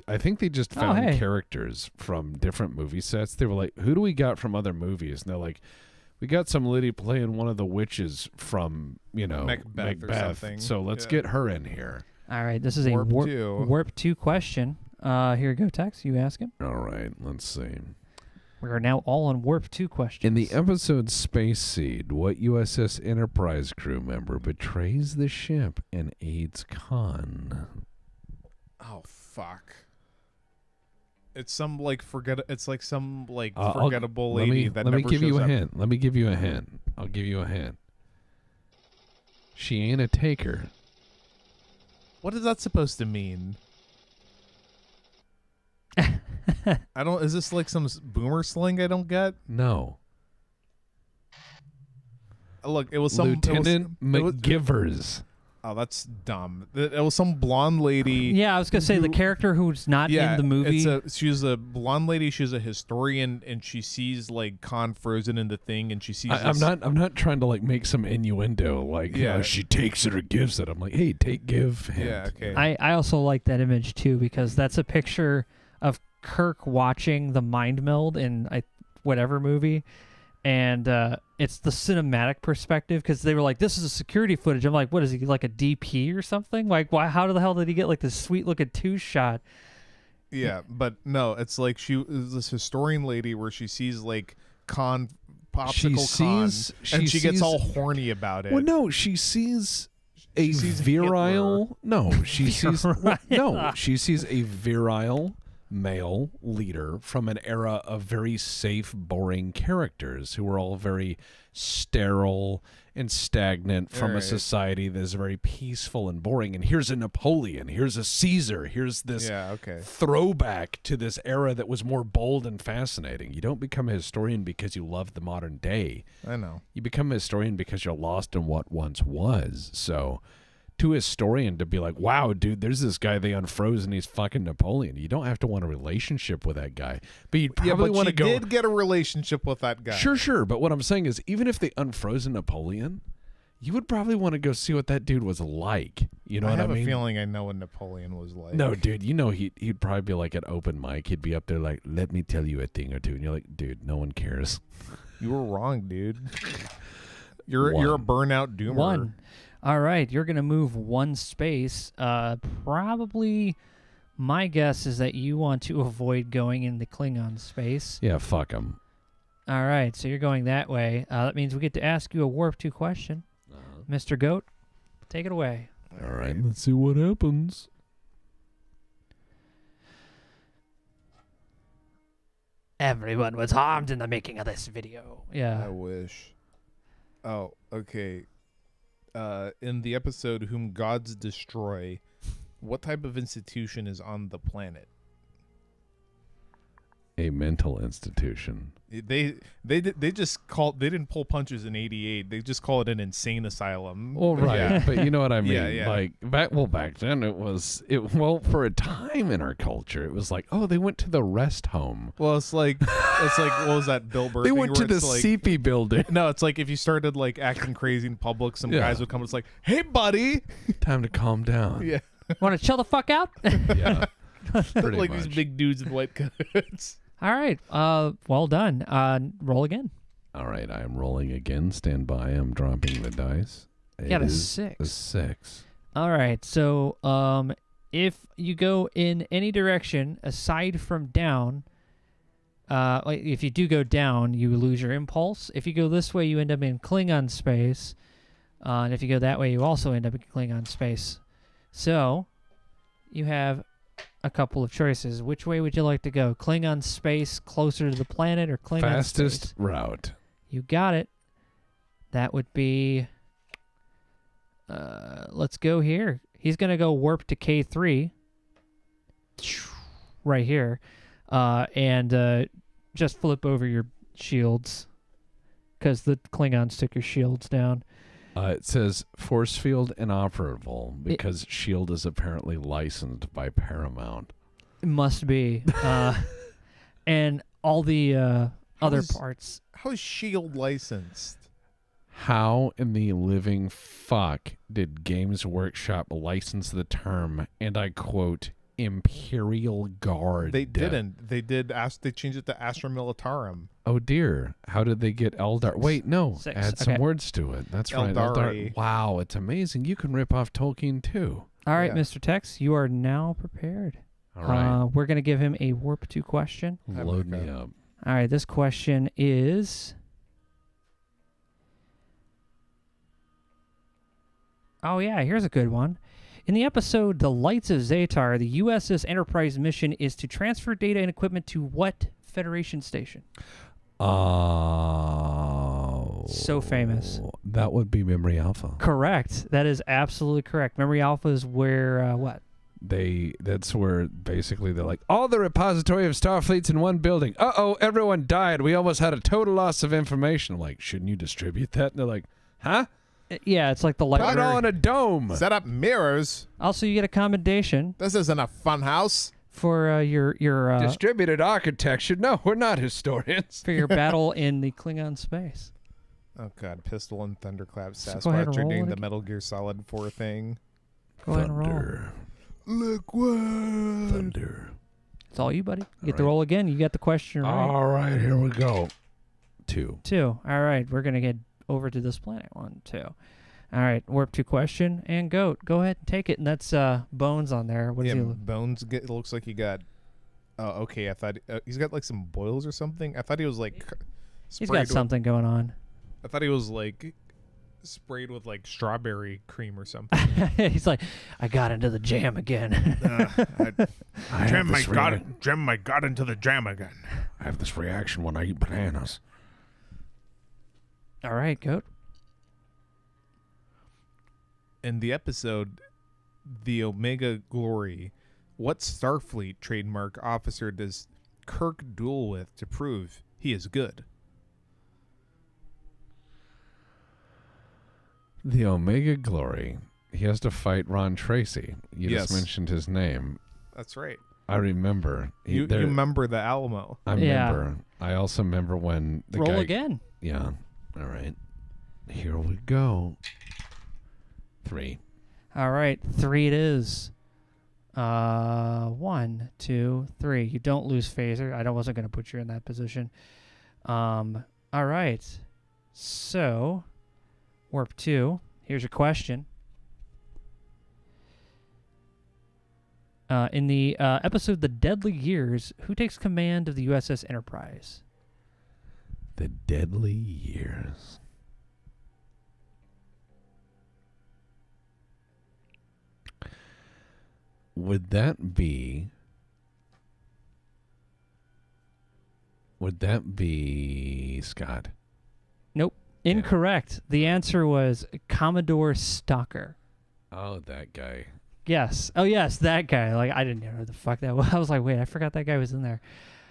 [SPEAKER 2] I think they just
[SPEAKER 1] Oh,
[SPEAKER 2] found
[SPEAKER 1] hey.
[SPEAKER 2] characters from different movie sets. They were like, who do we got from other movies? And they're like, we got some lady playing one of the witches from, you know,
[SPEAKER 3] Macbeth or something.
[SPEAKER 2] So let's
[SPEAKER 3] Yeah.
[SPEAKER 2] get her in here.
[SPEAKER 1] All right, this is a
[SPEAKER 3] Warp
[SPEAKER 1] warp,
[SPEAKER 3] two.
[SPEAKER 1] warp 2 question. Here you go, Tex. You ask him.
[SPEAKER 2] All right, let's see.
[SPEAKER 1] We are now all on warp 2 questions.
[SPEAKER 2] In the episode Space Seed, what USS Enterprise crew member betrays the ship and aids Khan?
[SPEAKER 3] Oh fuck. It's some like It's like some like
[SPEAKER 2] I'll-
[SPEAKER 3] forgettable
[SPEAKER 2] let
[SPEAKER 3] lady
[SPEAKER 2] me,
[SPEAKER 3] that
[SPEAKER 2] let me
[SPEAKER 3] never
[SPEAKER 2] give you
[SPEAKER 3] shows
[SPEAKER 2] a
[SPEAKER 3] up.
[SPEAKER 2] hint. Let me give you a hint. I'll give you a hint. She ain't a taker.
[SPEAKER 3] What is that supposed to mean? I don't. Is this like some boomer slang I don't get?
[SPEAKER 2] No.
[SPEAKER 3] Look, it was some
[SPEAKER 2] Lieutenant
[SPEAKER 3] it was-
[SPEAKER 2] McGivers.
[SPEAKER 3] Oh, that's dumb. It was some blonde lady.
[SPEAKER 1] Yeah, I was gonna say the character who's not in the movie.
[SPEAKER 3] She's a blonde lady. She's a historian, and she sees like Khan frozen in the thing, and she sees.
[SPEAKER 2] I'm not trying to like make some innuendo like she takes it or gives it. I'm like, hey, take, give. Hint.
[SPEAKER 3] Yeah, okay.
[SPEAKER 1] I also like that image too because that's a picture of Kirk watching the mind meld in whatever movie. And it's the cinematic perspective because they were like, this is a security footage. I'm like, what is he, like a DP or something? Like, why? How the hell did he get like this sweet looking two shot?
[SPEAKER 3] Yeah, but no, it's like she is this historian lady where she sees like Khan, popsicle Khan, and she gets all horny about it.
[SPEAKER 2] Well, no, she sees a virile. No, she sees she sees a virile male leader from an era of very safe, boring characters who were all very sterile and stagnant from a society that is very peaceful and boring. And here's a Napoleon, here's a Caesar, here's this throwback to this era that was more bold and fascinating. You don't become a historian because you love the modern day.
[SPEAKER 3] I know.
[SPEAKER 2] You become a historian because you're lost in what once was. So to a historian to be like, wow, dude, there's this guy they unfroze and he's fucking Napoleon. You don't have to want a relationship with that guy. But you'd probably want to go.
[SPEAKER 3] Did get a relationship with that guy.
[SPEAKER 2] Sure. But what I'm saying is, even if they unfrozen Napoleon, you would probably want to go see what that dude was like. You know what I mean?
[SPEAKER 3] I have a feeling I know what Napoleon was like.
[SPEAKER 2] No, dude, you know he'd probably be like at open mic. He'd be up there like, let me tell you a thing or two. And you're like, dude, no one cares.
[SPEAKER 3] You were wrong, dude. You're a burnout doomer.
[SPEAKER 1] One. All right, you're going to move one space. Probably my guess is that you want to avoid going into Klingon space.
[SPEAKER 2] Yeah, fuck them.
[SPEAKER 1] All right, so you're going that way. That means we get to ask you a Warp 2 question. Mr. Goat, take it away.
[SPEAKER 2] All right, let's see what happens.
[SPEAKER 1] Everyone was harmed in the making of this video. Yeah.
[SPEAKER 3] I wish. Oh, okay. In the episode Whom Gods Destroy, what type of institution is on the planet?
[SPEAKER 2] A mental institution.
[SPEAKER 3] They just called, they didn't pull punches in 88. They just call it an insane asylum.
[SPEAKER 2] Well, right.
[SPEAKER 3] Yeah.
[SPEAKER 2] But you know what I mean?
[SPEAKER 3] Yeah.
[SPEAKER 2] Like back then for a time in our culture, it was like, oh, they went to the rest home.
[SPEAKER 3] Well, it's like what was that Bill Burr
[SPEAKER 2] They
[SPEAKER 3] thing
[SPEAKER 2] went to the CP building.
[SPEAKER 3] No, it's like if you started like acting crazy in public, some guys would come. It's like, hey, buddy,
[SPEAKER 2] time to calm down.
[SPEAKER 3] Yeah.
[SPEAKER 1] Want to chill the fuck out?
[SPEAKER 2] Yeah. Pretty
[SPEAKER 3] like
[SPEAKER 2] much.
[SPEAKER 3] these big dudes in white coats.
[SPEAKER 1] All right. Well done. Roll again.
[SPEAKER 2] All right, I am rolling again. Stand by. I'm dropping the dice.
[SPEAKER 1] You got a
[SPEAKER 2] is
[SPEAKER 1] 6.
[SPEAKER 2] A 6.
[SPEAKER 1] All right. So, if you go in any direction aside from down, like if you do go down, you lose your impulse. If you go this way, you end up in Klingon space, and if you go that way, you also end up in Klingon space. So, you have a couple of choices. Which way would you like to go? Klingon space closer to the planet or Klingon
[SPEAKER 2] fastest
[SPEAKER 1] space?
[SPEAKER 2] route?
[SPEAKER 1] You got it. That would be let's go here. He's going to go warp to K3 right here. And just flip over your shields cuz the Klingons took your shields down.
[SPEAKER 2] It says force field inoperable because shield is apparently licensed by Paramount.
[SPEAKER 1] It must be. And all the other parts.
[SPEAKER 3] How is Shield licensed?
[SPEAKER 2] How in the living fuck did Games Workshop license the term, and I quote, Imperial Guard?
[SPEAKER 3] They didn't. They did. They changed it to Astra Militarum.
[SPEAKER 2] Oh dear. How did they get Eldar? Wait, no.
[SPEAKER 1] 6.
[SPEAKER 2] Add some words to it. That's right.
[SPEAKER 3] Eldari.
[SPEAKER 2] Wow, it's amazing. You can rip off Tolkien too.
[SPEAKER 1] All right,
[SPEAKER 3] Yeah.
[SPEAKER 1] Mr. Tex, you are now prepared.
[SPEAKER 2] All right.
[SPEAKER 1] We're going to give him a Warp 2 question.
[SPEAKER 2] Load me up.
[SPEAKER 1] All right, this question is... Oh, yeah, here's a good one. In the episode The Lights of Zatar, the USS Enterprise mission is to transfer data and equipment to what Federation station? So famous.
[SPEAKER 2] That would be Memory Alpha.
[SPEAKER 1] Correct. That is absolutely correct. Memory Alpha is where, what?
[SPEAKER 2] That's where basically they're like, all the repository of Starfleet's in one building. Uh-oh, everyone died. We almost had a total loss of information. I'm like, shouldn't you distribute that? And they're like, huh?
[SPEAKER 1] Yeah, it's like the
[SPEAKER 2] Put
[SPEAKER 1] library.
[SPEAKER 2] on a dome.
[SPEAKER 3] Set up mirrors.
[SPEAKER 1] Also, you get a commendation
[SPEAKER 3] This isn't a fun house.
[SPEAKER 1] for your
[SPEAKER 2] Distributed architecture. No, we're not historians.
[SPEAKER 1] for your battle in the Klingon space.
[SPEAKER 3] Oh god, pistol and thunderclap
[SPEAKER 1] So go ahead and
[SPEAKER 3] Sasquatch are
[SPEAKER 1] roll
[SPEAKER 3] doing
[SPEAKER 1] it
[SPEAKER 3] the
[SPEAKER 1] again.
[SPEAKER 3] Metal Gear Solid 4 thing.
[SPEAKER 1] Go ahead and roll.
[SPEAKER 3] Liquid.
[SPEAKER 2] Thunder.
[SPEAKER 1] It's all you, buddy. You get to
[SPEAKER 2] right.
[SPEAKER 1] roll again. You got the question right.
[SPEAKER 2] All right, here we go. 2.
[SPEAKER 1] 2. All right, we're gonna get over to this planet. 1, 2. All right, warp 2 question and goat. Go ahead and take it. And that's Bones on there. What is
[SPEAKER 3] Yeah,
[SPEAKER 1] he?
[SPEAKER 3] Bones. It looks like he got. Oh, okay. I thought he's got like some boils or something. I thought he was like.
[SPEAKER 1] He's got something going on.
[SPEAKER 3] I thought he was like sprayed with like strawberry cream or something.
[SPEAKER 1] He's like, I got into the jam again.
[SPEAKER 3] Jam my got into the jam again.
[SPEAKER 2] I have this reaction when I eat bananas.
[SPEAKER 1] All right, goat.
[SPEAKER 3] In the episode, The Omega Glory, what Starfleet trademark officer does Kirk duel with to prove he is good?
[SPEAKER 2] The Omega Glory. He has to fight Ron Tracy. You
[SPEAKER 3] Yes.
[SPEAKER 2] just mentioned his name.
[SPEAKER 3] That's right.
[SPEAKER 2] I remember.
[SPEAKER 3] You remember the Alamo.
[SPEAKER 2] I
[SPEAKER 1] Yeah.
[SPEAKER 2] remember. I also remember when the
[SPEAKER 1] Roll
[SPEAKER 2] guy.
[SPEAKER 1] again.
[SPEAKER 2] Yeah. All right. Here we go. 3.
[SPEAKER 1] All right, 3 it is. 1, 2, 3. You don't lose phaser. I wasn't going to put you in that position. All right. So, warp 2. Here's your question. In the episode The Deadly Years, who takes command of the USS Enterprise?
[SPEAKER 2] The Deadly Years. Would that be Scott?
[SPEAKER 1] Nope. Incorrect. The answer was Commodore Stalker.
[SPEAKER 2] Oh, that guy.
[SPEAKER 1] Yes. Oh, yes, that guy. Like, I didn't know who the fuck that was. I was like, wait, I forgot that guy was in there.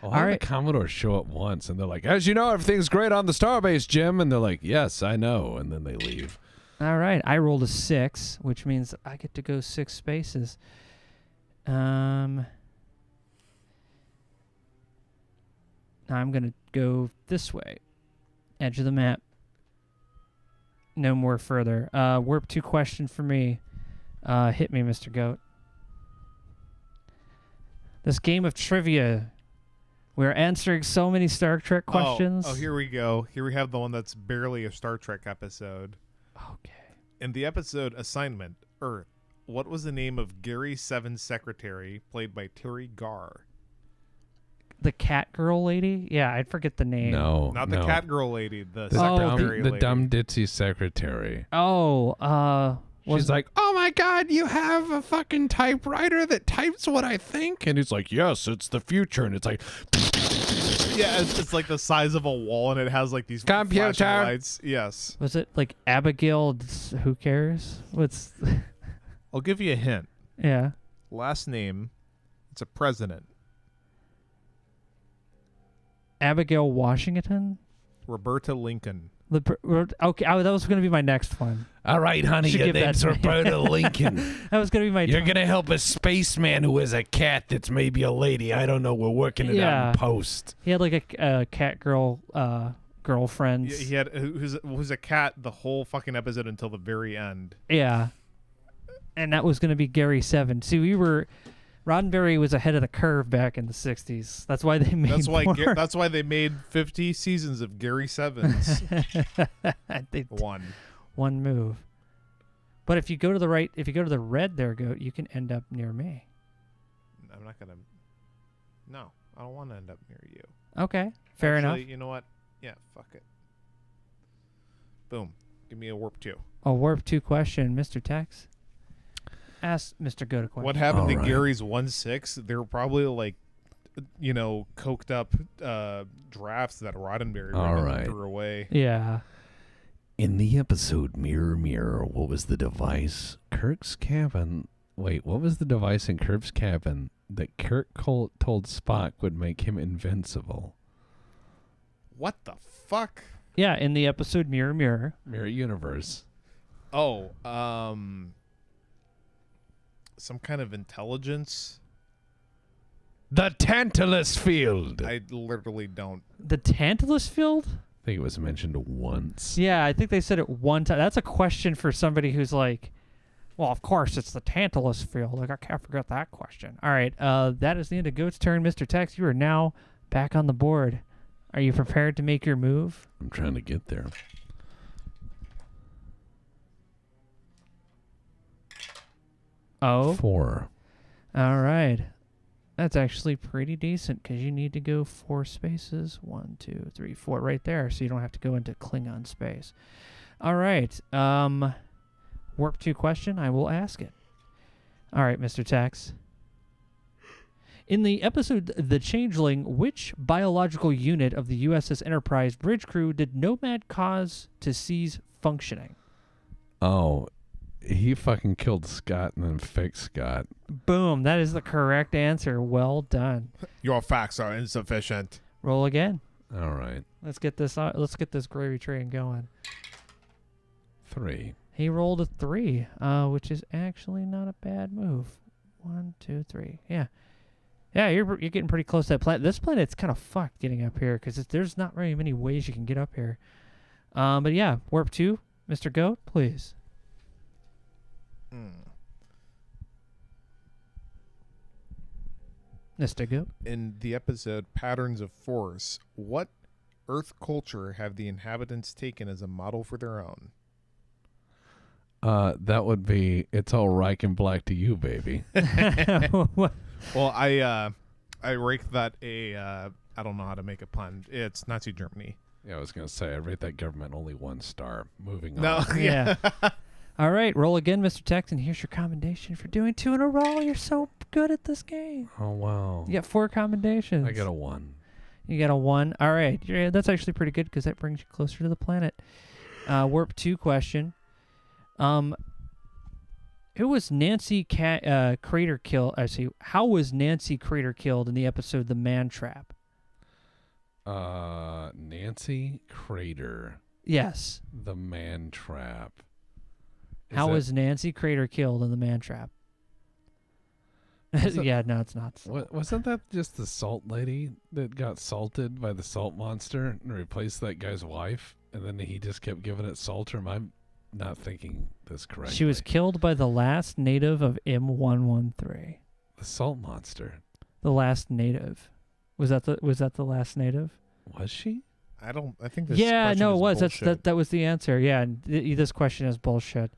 [SPEAKER 2] Well,
[SPEAKER 1] All
[SPEAKER 2] how did
[SPEAKER 1] right.
[SPEAKER 2] the Commodore show up once and they're like, as you know, everything's great on the starbase, Jim. And they're like, yes, I know. And then they leave.
[SPEAKER 1] All right. I rolled a 6, which means I get to go 6 spaces. Now I'm going to go this way. Edge of the map. No more further. Warp 2 question for me. Hit me, Mr. Goat. This game of trivia. We're answering so many Star Trek questions.
[SPEAKER 3] Oh, here we go. Here we have the one that's barely a Star Trek episode.
[SPEAKER 1] Okay.
[SPEAKER 3] In the episode Assignment, Earth, what was the name of Gary Seven's secretary, played by Terry Garr?
[SPEAKER 1] The cat girl lady? Yeah, I'd forget the name.
[SPEAKER 2] No.
[SPEAKER 3] Not the
[SPEAKER 2] no.
[SPEAKER 3] cat girl lady, the
[SPEAKER 2] The,
[SPEAKER 3] secretary
[SPEAKER 2] the
[SPEAKER 3] lady.
[SPEAKER 2] dumb ditzy secretary.
[SPEAKER 1] Oh,
[SPEAKER 2] She's like, oh my God, you have a fucking typewriter that types what I think? And he's like, yes, it's the future. And it's like,
[SPEAKER 3] Yeah, it's like the size of a wall, and it has like these
[SPEAKER 2] Computer.
[SPEAKER 3] flashing lights. Yes.
[SPEAKER 1] was it like Abigail? Who cares? What's?
[SPEAKER 3] I'll give you a hint.
[SPEAKER 1] Yeah.
[SPEAKER 3] Last name, it's a president.
[SPEAKER 1] Abigail Washington.
[SPEAKER 3] Roberta Lincoln.
[SPEAKER 1] Okay, that was going to be my next one.
[SPEAKER 2] all right, honey,
[SPEAKER 1] Should
[SPEAKER 2] your
[SPEAKER 1] give that
[SPEAKER 2] name's
[SPEAKER 1] to me.
[SPEAKER 2] Roberta Lincoln.
[SPEAKER 1] That was going to be my.
[SPEAKER 2] You're going to help a spaceman who is a cat that's maybe a lady. I don't know. We're working it
[SPEAKER 1] Yeah.
[SPEAKER 2] out in post.
[SPEAKER 1] He had like a cat girl girlfriend.
[SPEAKER 3] Yeah, he had who's a cat the whole fucking episode until the very end.
[SPEAKER 1] Yeah. And that was going to be Gary 7. See, Roddenberry was ahead of the curve back in the 60s. That's why they made
[SPEAKER 3] That's why they made 50 seasons of Gary Sevens.
[SPEAKER 1] One move. But if you go to the right, if you go to the red there, Goat, you can end up near me.
[SPEAKER 3] I'm not gonna. No, I don't want to end up near you.
[SPEAKER 1] Okay, fair
[SPEAKER 3] Actually,
[SPEAKER 1] enough.
[SPEAKER 3] You know what? Yeah, fuck it. Boom. Give me a warp 2.
[SPEAKER 1] A warp 2 question, Mr. Tex. Ask Mr. Goat a question.
[SPEAKER 3] What happened to
[SPEAKER 2] All right.
[SPEAKER 3] Gary's 1-6? They were probably like, coked up drafts that Roddenberry
[SPEAKER 2] All
[SPEAKER 3] ran
[SPEAKER 2] right.
[SPEAKER 3] and threw away.
[SPEAKER 1] Yeah.
[SPEAKER 2] In the episode Mirror, Mirror, what was the device? Kirk's cabin. Wait, what was the device in Kirk's cabin that Kirk told Spock would make him invincible?
[SPEAKER 3] What the fuck?
[SPEAKER 1] Yeah, in the episode Mirror, Mirror.
[SPEAKER 2] Mirror Universe.
[SPEAKER 3] Oh, some kind of intelligence.
[SPEAKER 2] The Tantalus Field.
[SPEAKER 3] I literally don't.
[SPEAKER 1] The Tantalus Field?
[SPEAKER 2] I think it was mentioned once.
[SPEAKER 1] Yeah, I think they said it one time. That's a question for somebody who's like, well, of course, it's the Tantalus Field. Like, I can't forget that question. All right, that is the end of Goat's turn. Mr. Tex, you are now back on the board. Are you prepared to make your move?
[SPEAKER 2] I'm trying to get there.
[SPEAKER 1] Oh.
[SPEAKER 2] 4.
[SPEAKER 1] All right. That's actually pretty decent because you need to go 4 spaces. 1, 2, 3, 4 right there, so you don't have to go into Klingon space. All right. Warp 2 question. I will ask it. All right, Mr. Tex. In the episode The Changeling, which biological unit of the USS Enterprise bridge crew did Nomad cause to cease functioning?
[SPEAKER 2] Oh, he fucking killed Scott and then fixed Scott.
[SPEAKER 1] Boom. That is the correct answer. Well done.
[SPEAKER 3] Your facts are insufficient.
[SPEAKER 1] Roll again.
[SPEAKER 2] All right.
[SPEAKER 1] Let's get this gravy train going.
[SPEAKER 2] 3.
[SPEAKER 1] He rolled a 3, which is actually not a bad move. 1, 2, 3. Yeah. Yeah, you're getting pretty close to that planet. This planet's kind of fucked getting up here because there's not very many ways you can get up here. But yeah, Warp 2, Mr. Goat, please. Mr. Goat.
[SPEAKER 3] In the episode Patterns of Force, what Earth culture have the inhabitants taken as a model for their own?
[SPEAKER 2] That would be It's All Reich and Black to You, baby.
[SPEAKER 3] Well, I rake that I don't know how to make a pun. It's Nazi Germany.
[SPEAKER 2] Yeah, I was going to say, I rate that government only 1 star. Moving
[SPEAKER 3] No,
[SPEAKER 2] on.
[SPEAKER 1] Yeah. All right, roll again, Mr. Tex, and here's your commendation for doing 2 in a row. You're so good at this game.
[SPEAKER 2] Oh, wow.
[SPEAKER 1] You got 4 commendations.
[SPEAKER 2] I got a 1.
[SPEAKER 1] You got a 1. All right. Yeah, that's actually pretty good because that brings you closer to the planet. Warp 2 question. Who was Nancy Crater killed? Actually, how was Nancy Crater killed in the episode The Man Trap?
[SPEAKER 2] Nancy Crater.
[SPEAKER 1] Yes.
[SPEAKER 2] The Man Trap.
[SPEAKER 1] How was Nancy Crater killed in The Man Trap? Yeah, no, it's not.
[SPEAKER 2] Wasn't that just the salt lady that got salted by the salt monster and replaced that guy's wife? And then he just kept giving it salt, or am I not thinking this correctly?
[SPEAKER 1] She was killed by the last native of M113.
[SPEAKER 2] The salt monster.
[SPEAKER 1] The last native. Was that the last native?
[SPEAKER 2] Was she?
[SPEAKER 3] I think this
[SPEAKER 1] Yeah,
[SPEAKER 3] question
[SPEAKER 1] no,
[SPEAKER 3] is
[SPEAKER 1] it was.
[SPEAKER 3] bullshit.
[SPEAKER 1] That was the answer. Yeah, and this question is bullshit.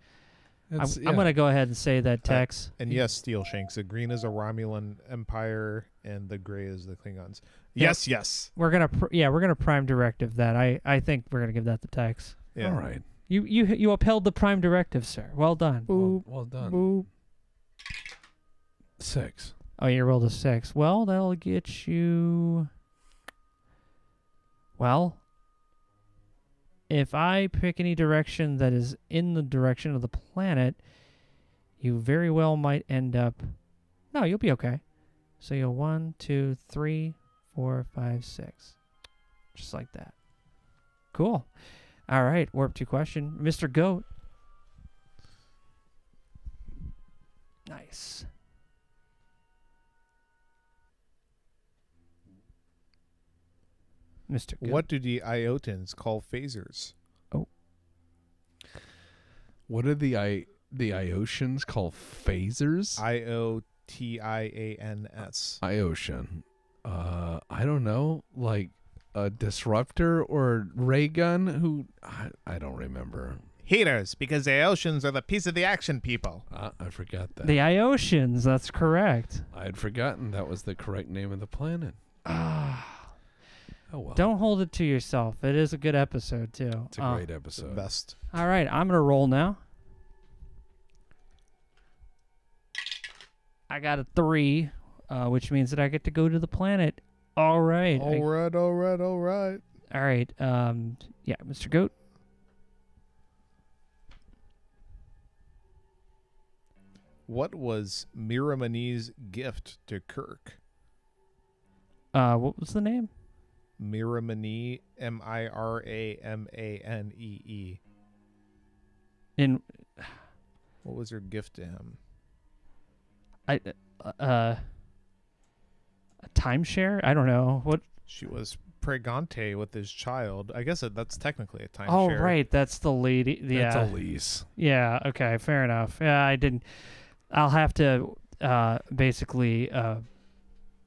[SPEAKER 1] I'm going to go ahead and say that, Tex.
[SPEAKER 3] And yes, Steel Shanks. The green is a Romulan Empire, and the gray is the Klingons.
[SPEAKER 1] Yep.
[SPEAKER 3] Yes.
[SPEAKER 1] We're gonna prime directive that. I think we're gonna give that to Tex.
[SPEAKER 3] Yeah.
[SPEAKER 2] All right.
[SPEAKER 1] You upheld the prime directive, sir. Well done.
[SPEAKER 2] Well done.
[SPEAKER 1] Boop.
[SPEAKER 2] 6.
[SPEAKER 1] Oh, you rolled a 6. Well, that'll get you. Well, if I pick any direction that is in the direction of the planet, you very well might end up. No, you'll be okay. So you'll 1, 2, 3, 4, 5, 6, just like that. Cool. All right, Warp 2 question, Mr. Goat. Nice. Mr. Goat.
[SPEAKER 3] What do the Iotans call phasers?
[SPEAKER 2] What are the Iosians call phasers?
[SPEAKER 3] Iotians.
[SPEAKER 2] Iosian. I don't know. Like a disruptor or ray gun? Who? I don't remember.
[SPEAKER 3] Haters, because the Iotans are the piece of the action people.
[SPEAKER 2] I forgot that.
[SPEAKER 1] The Iosians, that's correct.
[SPEAKER 2] I had forgotten that was the correct name of the planet. Oh well.
[SPEAKER 1] Don't hold it to yourself. It is a good episode, too.
[SPEAKER 2] It's a great
[SPEAKER 3] The
[SPEAKER 2] episode.
[SPEAKER 3] best.
[SPEAKER 1] All right, I'm going to roll now. I got a 3, which means that I get to go to the planet. All right.
[SPEAKER 3] All right.
[SPEAKER 1] All right. Yeah, Mr. Goat.
[SPEAKER 3] What was Miramani's gift to Kirk?
[SPEAKER 1] What was the name?
[SPEAKER 3] Miramani, Miramane.
[SPEAKER 1] In
[SPEAKER 3] What was her gift to him?
[SPEAKER 1] A timeshare? I don't know. What?
[SPEAKER 3] She was pregante with his child. I guess that's technically a timeshare.
[SPEAKER 1] Oh, right. That's the lady. Yeah.
[SPEAKER 2] It's a lease.
[SPEAKER 1] Yeah. Okay. Fair enough. Yeah, I didn't. I'll have to basically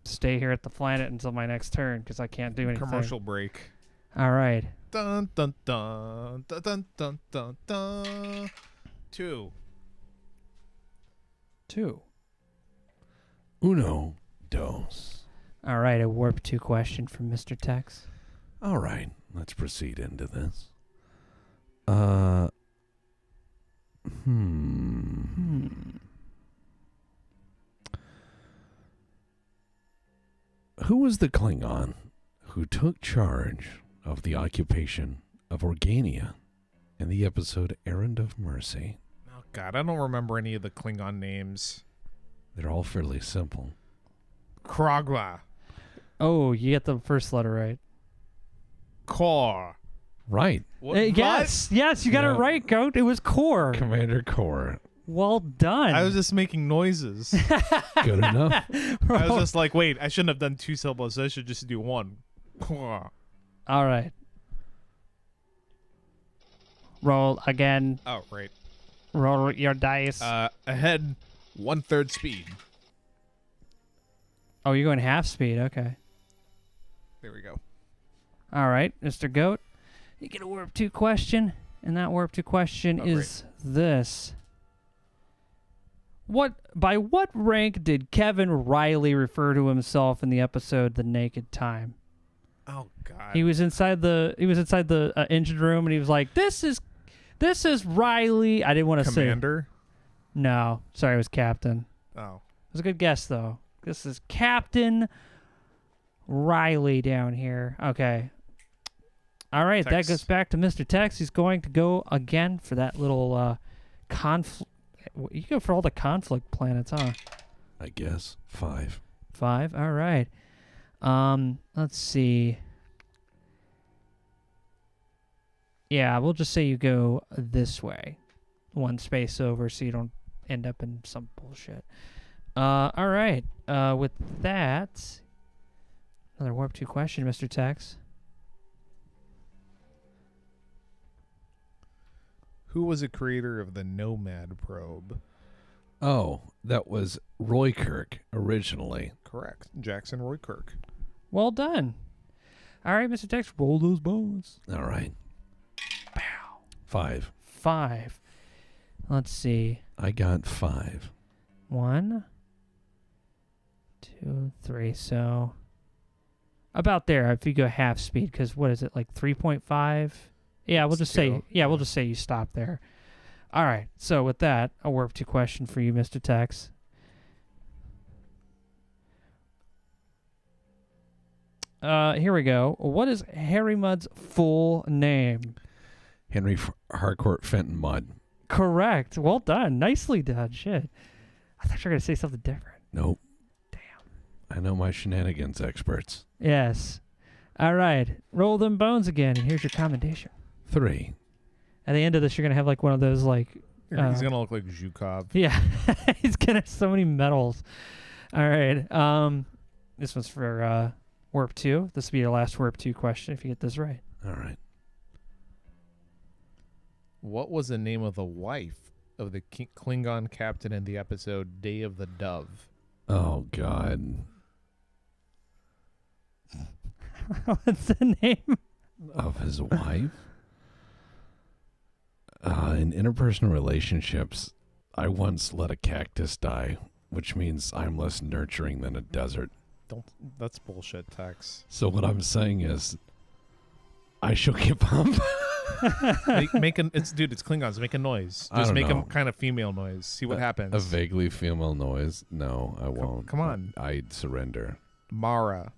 [SPEAKER 1] stay here at the planet until my next turn because I can't do anything.
[SPEAKER 3] Commercial break.
[SPEAKER 1] All right.
[SPEAKER 3] Dun dun dun dun dun dun dun dun. 2.
[SPEAKER 1] 2.
[SPEAKER 2] Uno, dos.
[SPEAKER 1] All right. A warp 2 question from Mr. Tex.
[SPEAKER 2] All right, let's proceed into this. Who was the Klingon who took charge of the occupation of Organia in the episode Errand of Mercy?
[SPEAKER 3] Oh God, I don't remember any of the Klingon names.
[SPEAKER 2] They're all fairly simple.
[SPEAKER 3] Kragla.
[SPEAKER 1] Oh, you get the first letter right.
[SPEAKER 3] Kor.
[SPEAKER 2] Right.
[SPEAKER 1] Yes, you got it right, Goat. It was core.
[SPEAKER 2] Commander Core.
[SPEAKER 1] Well done.
[SPEAKER 3] I was just making noises.
[SPEAKER 2] Good enough.
[SPEAKER 3] I was just like, wait, I shouldn't have done 2 syllables. I should just do 1. Kor.
[SPEAKER 1] All right. Roll again.
[SPEAKER 3] Oh, right.
[SPEAKER 1] Roll your dice.
[SPEAKER 3] Ahead, 1/3 speed.
[SPEAKER 1] Oh, you're going half speed. Okay.
[SPEAKER 3] There we go.
[SPEAKER 1] All right, Mr. Goat. You get a warp 2 question, and that warp 2 question is this. By what rank did Kevin Riley refer to himself in the episode The Naked Time?
[SPEAKER 3] Oh God.
[SPEAKER 1] He was inside the engine room, and he was like, "This is Riley." I didn't want to say.
[SPEAKER 3] Commander?
[SPEAKER 1] No, sorry, it was Captain.
[SPEAKER 3] Oh.
[SPEAKER 1] It was a good guess though. This is Captain Riley down here. Okay. All right,
[SPEAKER 3] Tex.
[SPEAKER 1] that goes back to Mr. Tex. He's going to go again for that little conflict. You go for all the conflict planets, huh?
[SPEAKER 2] I guess 5.
[SPEAKER 1] 5. All right. Let's see. Yeah, we'll just say you go this way, 1 space over, so you don't end up in some bullshit. All right. With that, another warp 2 question, Mr. Tex.
[SPEAKER 3] Who was the creator of the Nomad probe?
[SPEAKER 2] Oh, that was Roy Kirk originally.
[SPEAKER 3] Correct. Jackson Roy Kirk.
[SPEAKER 1] Well done. All right, Mr. Tex, roll those bones.
[SPEAKER 2] All right.
[SPEAKER 1] Pow.
[SPEAKER 2] 5.
[SPEAKER 1] 5. Let's see.
[SPEAKER 2] I got 5.
[SPEAKER 1] 1, 2, 3. So about there if you go half speed, because what is it, like 3.5? Yeah, we'll just say we'll just say you stop there. All right. So with that, a warp 2 question for you, Mr. Tex. Here we go. What is Harry Mudd's full name?
[SPEAKER 2] Henry Harcourt Fenton Mudd.
[SPEAKER 1] Correct. Well done. Nicely done. Shit. I thought you were going to say something different.
[SPEAKER 2] Nope.
[SPEAKER 1] Damn.
[SPEAKER 2] I know my shenanigans experts.
[SPEAKER 1] Yes. All right. Roll them bones again, and here's your commendation.
[SPEAKER 2] 3.
[SPEAKER 1] At the end of this, you're going to have like one of those like...
[SPEAKER 3] He's going to look like Zhukov.
[SPEAKER 1] Yeah. He's going to have so many medals. All right. This one's for warp 2. This will be your last warp 2 question if you get this right.
[SPEAKER 2] All right.
[SPEAKER 3] What was the name of the wife of the Klingon captain in the episode Day of the Dove?
[SPEAKER 2] Oh, God.
[SPEAKER 1] What's the name?
[SPEAKER 2] Of his wife? In interpersonal relationships, I once let a cactus die, which means I'm less nurturing than a desert.
[SPEAKER 3] That's bullshit, Tex.
[SPEAKER 2] So what I'm saying is, I shall give up.
[SPEAKER 3] It's Klingons. Make a noise.
[SPEAKER 2] I
[SPEAKER 3] Just
[SPEAKER 2] don't
[SPEAKER 3] make
[SPEAKER 2] know.
[SPEAKER 3] a kind of female noise. See what happens.
[SPEAKER 2] A vaguely female noise? No, I won't.
[SPEAKER 3] Come on.
[SPEAKER 2] I'd surrender.
[SPEAKER 3] Mara.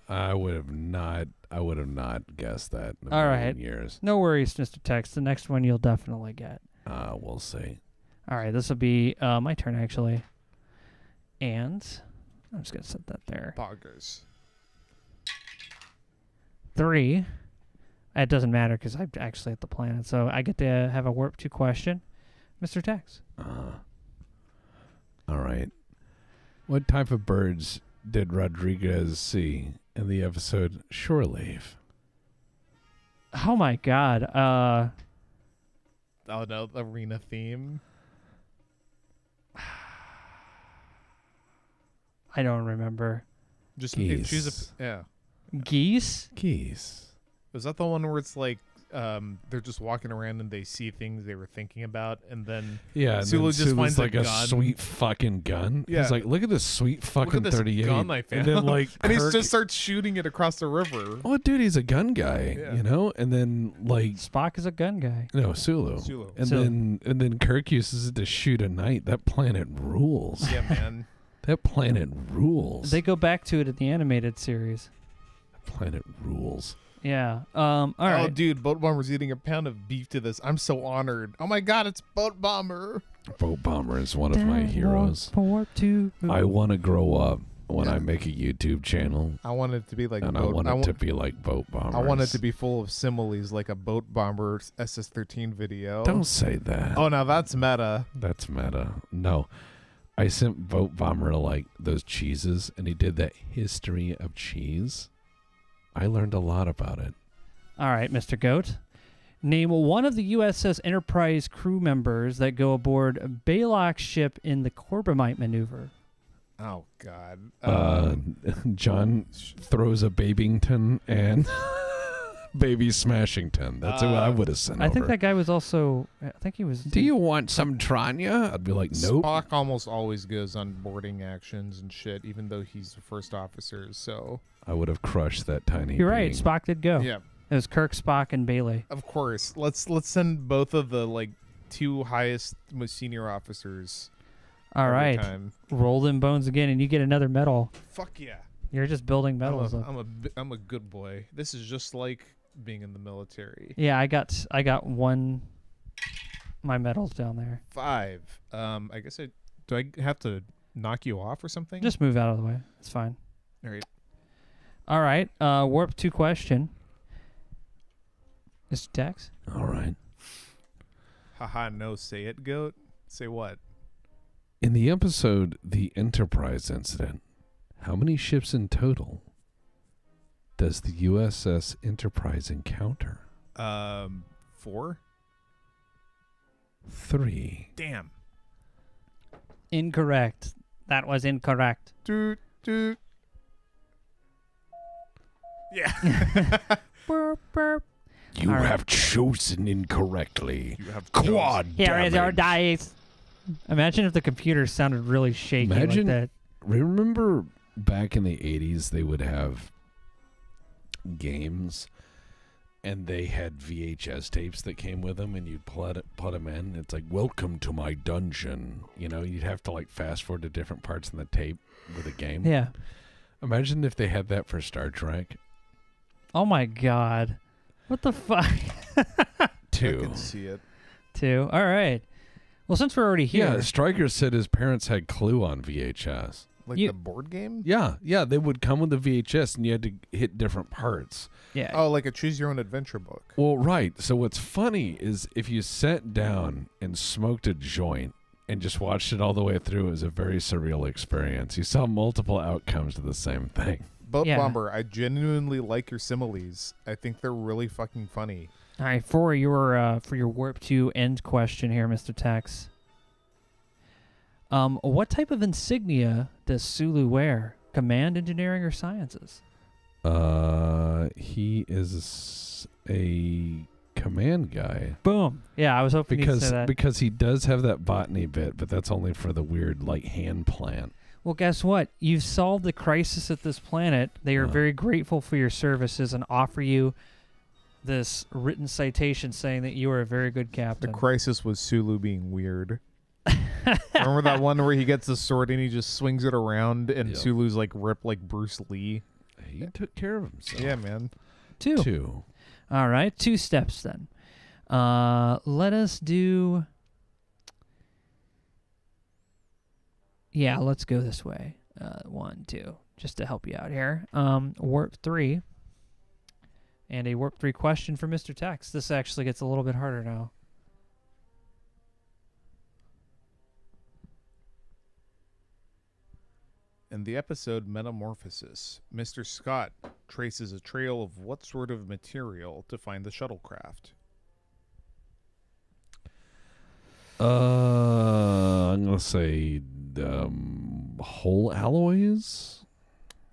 [SPEAKER 2] I would have not guessed that in a
[SPEAKER 1] All
[SPEAKER 2] million
[SPEAKER 1] right.
[SPEAKER 2] years.
[SPEAKER 1] No worries, Mr. Tex. The next one you'll definitely get.
[SPEAKER 2] We'll see.
[SPEAKER 1] All right. This will be my turn, actually. And I'm just going to set that there.
[SPEAKER 3] Poggers.
[SPEAKER 1] 3. It doesn't matter because I'm actually at the planet. So I get to have a warp 2 question. Mr. Tex.
[SPEAKER 2] All right. What type of birds did Rodriguez see in the episode Shore Leave?
[SPEAKER 1] Oh my God.
[SPEAKER 3] Oh no, arena theme.
[SPEAKER 1] I don't remember.
[SPEAKER 3] Just
[SPEAKER 2] Geese.
[SPEAKER 3] choose a yeah.
[SPEAKER 1] Geese?
[SPEAKER 2] Geese.
[SPEAKER 3] Was that the one where it's like they're just walking around and they see things they were thinking about, and then
[SPEAKER 2] Yeah, and
[SPEAKER 3] Sulu
[SPEAKER 2] then
[SPEAKER 3] just
[SPEAKER 2] Sulu's
[SPEAKER 3] finds a
[SPEAKER 2] like a
[SPEAKER 3] gun.
[SPEAKER 2] sweet fucking gun.
[SPEAKER 3] Yeah.
[SPEAKER 2] He's like, look at this sweet fucking
[SPEAKER 3] look at this
[SPEAKER 2] 38.
[SPEAKER 3] gun I found,
[SPEAKER 2] And then like
[SPEAKER 3] and he
[SPEAKER 2] Kirk-
[SPEAKER 3] just starts shooting it across the river.
[SPEAKER 2] oh, dude, he's a gun guy,
[SPEAKER 3] Yeah.
[SPEAKER 2] you know? And then like
[SPEAKER 1] Spock is a gun guy.
[SPEAKER 2] no, Sulu.
[SPEAKER 3] Sulu.
[SPEAKER 2] And
[SPEAKER 1] Sulu.
[SPEAKER 2] then Kirk uses it to shoot a knight. That planet rules.
[SPEAKER 3] Yeah, man.
[SPEAKER 2] That planet rules.
[SPEAKER 1] They go back to it in the animated series.
[SPEAKER 2] That planet rules.
[SPEAKER 1] Yeah. All right.
[SPEAKER 3] Oh, dude, Boat Bomber's eating a pound of beef to this. I'm so honored. Oh my God, it's Boat Bomber.
[SPEAKER 2] Boat Bomber is one of my heroes.
[SPEAKER 1] Warp 2.
[SPEAKER 2] I want to grow up when I make a YouTube channel,
[SPEAKER 3] I want it to be like
[SPEAKER 2] and I want it to be like Boat Bomber.
[SPEAKER 3] I want it to be full of similes, like a Boat Bomber SS-13 video.
[SPEAKER 2] Don't say that.
[SPEAKER 3] Oh, now that's meta.
[SPEAKER 2] That's meta. No. I sent Boat Bomber like those cheeses, and he did that history of cheese. I learned a lot about it.
[SPEAKER 1] All right, Mr. Goat. Name one of the USS Enterprise crew members that go aboard Balok's ship in the Corbomite maneuver.
[SPEAKER 3] Oh God.
[SPEAKER 2] John throws a Babington and Baby Smashington. That's who I would have sent
[SPEAKER 1] I
[SPEAKER 2] over.
[SPEAKER 1] think that guy was also. I think he was.
[SPEAKER 2] Do you want some Tranya? I'd be like, nope.
[SPEAKER 3] Spock almost always goes on boarding actions and shit, even though he's the first officer. So
[SPEAKER 2] I would have crushed that tiny.
[SPEAKER 1] You're right.
[SPEAKER 2] being.
[SPEAKER 1] Spock did go.
[SPEAKER 3] yeah,
[SPEAKER 1] It was Kirk, Spock, and Bailey.
[SPEAKER 3] of course. Let's send both of the like two highest, most senior officers.
[SPEAKER 1] All
[SPEAKER 3] every
[SPEAKER 1] right.
[SPEAKER 3] time.
[SPEAKER 1] Roll them bones again, and you get another medal.
[SPEAKER 3] Fuck yeah.
[SPEAKER 1] You're just building medals. up.
[SPEAKER 3] I'm a good boy. This is just like being in the military.
[SPEAKER 1] Yeah, I got one. My medals down there.
[SPEAKER 3] 5. I guess do I have to knock you off or something?
[SPEAKER 1] Just move out of the way. It's fine.
[SPEAKER 3] all right.
[SPEAKER 1] All right. Warp 2 question. Mr. Tex?
[SPEAKER 2] All right.
[SPEAKER 3] Haha, no, say it, goat. Say what?
[SPEAKER 2] In the episode The Enterprise Incident, how many ships in total does the USS Enterprise encounter?
[SPEAKER 3] 4?
[SPEAKER 2] 3.
[SPEAKER 3] Damn.
[SPEAKER 1] Incorrect. That was incorrect.
[SPEAKER 3] Doot, doot. Yeah.
[SPEAKER 1] Burp, burp.
[SPEAKER 2] You
[SPEAKER 1] All right.
[SPEAKER 2] have chosen incorrectly.
[SPEAKER 3] You have
[SPEAKER 2] Quad
[SPEAKER 1] Here is your
[SPEAKER 2] damage.
[SPEAKER 1] dice. Imagine if the computer sounded really shaky
[SPEAKER 2] Imagine-
[SPEAKER 1] like that.
[SPEAKER 2] Remember back in the 80s, they would have games and they had VHS tapes that came with them, and you'd put them in. It's like, welcome to my dungeon. You know, you'd have to like fast forward to different parts in the tape with a game.
[SPEAKER 1] Yeah.
[SPEAKER 2] Imagine if they had that for Star Trek.
[SPEAKER 1] Oh my God. What the fuck?
[SPEAKER 3] I
[SPEAKER 2] 2.
[SPEAKER 3] can see it.
[SPEAKER 1] 2. All right. Well, since we're already here.
[SPEAKER 2] Yeah, Stryker said his parents had Clue on VHS.
[SPEAKER 3] Like
[SPEAKER 1] You-
[SPEAKER 3] the board game?
[SPEAKER 2] Yeah, they would come with the VHS, and you had to hit different parts.
[SPEAKER 1] Yeah.
[SPEAKER 3] Oh, like a choose your own adventure book.
[SPEAKER 2] Well, right. So what's funny is if you sat down and smoked a joint and just watched it all the way through, it was a very surreal experience. You saw multiple outcomes to the same thing.
[SPEAKER 3] Boat
[SPEAKER 1] Yeah.
[SPEAKER 3] Bomber, I genuinely like your similes. I think they're really fucking funny.
[SPEAKER 1] All right. For your Warp 2 end question here, Mr. Tex. What type of insignia does Sulu wear? Command, engineering, or sciences?
[SPEAKER 2] He is a command guy
[SPEAKER 1] Boom. Yeah, I was hoping you'd say that.
[SPEAKER 2] because he does have that botany bit, but that's only for the weird like hand plant.
[SPEAKER 1] Well, guess what? You've solved the crisis at this planet. They are
[SPEAKER 2] Uh.
[SPEAKER 1] very grateful for your services and offer you this written citation saying that you are a very good
[SPEAKER 3] The
[SPEAKER 1] captain.
[SPEAKER 3] crisis was Sulu being weird. Remember that one where he gets the sword and he just swings it around and
[SPEAKER 2] Yep.
[SPEAKER 3] Sulu's like ripped like Bruce Lee?
[SPEAKER 2] He took care of himself.
[SPEAKER 3] Yeah, man.
[SPEAKER 1] 2.
[SPEAKER 2] 2.
[SPEAKER 1] All right, 2 steps then. Let us do. Yeah, let's go this way. 1, 2, just to help you out here. Warp 3. And a Warp 3 question for Mr. Tex. This actually gets a little bit harder now.
[SPEAKER 3] In the episode Metamorphosis, Mr. Scott traces a trail of what sort of material to find the shuttlecraft?
[SPEAKER 2] I'm gonna say whole alloys.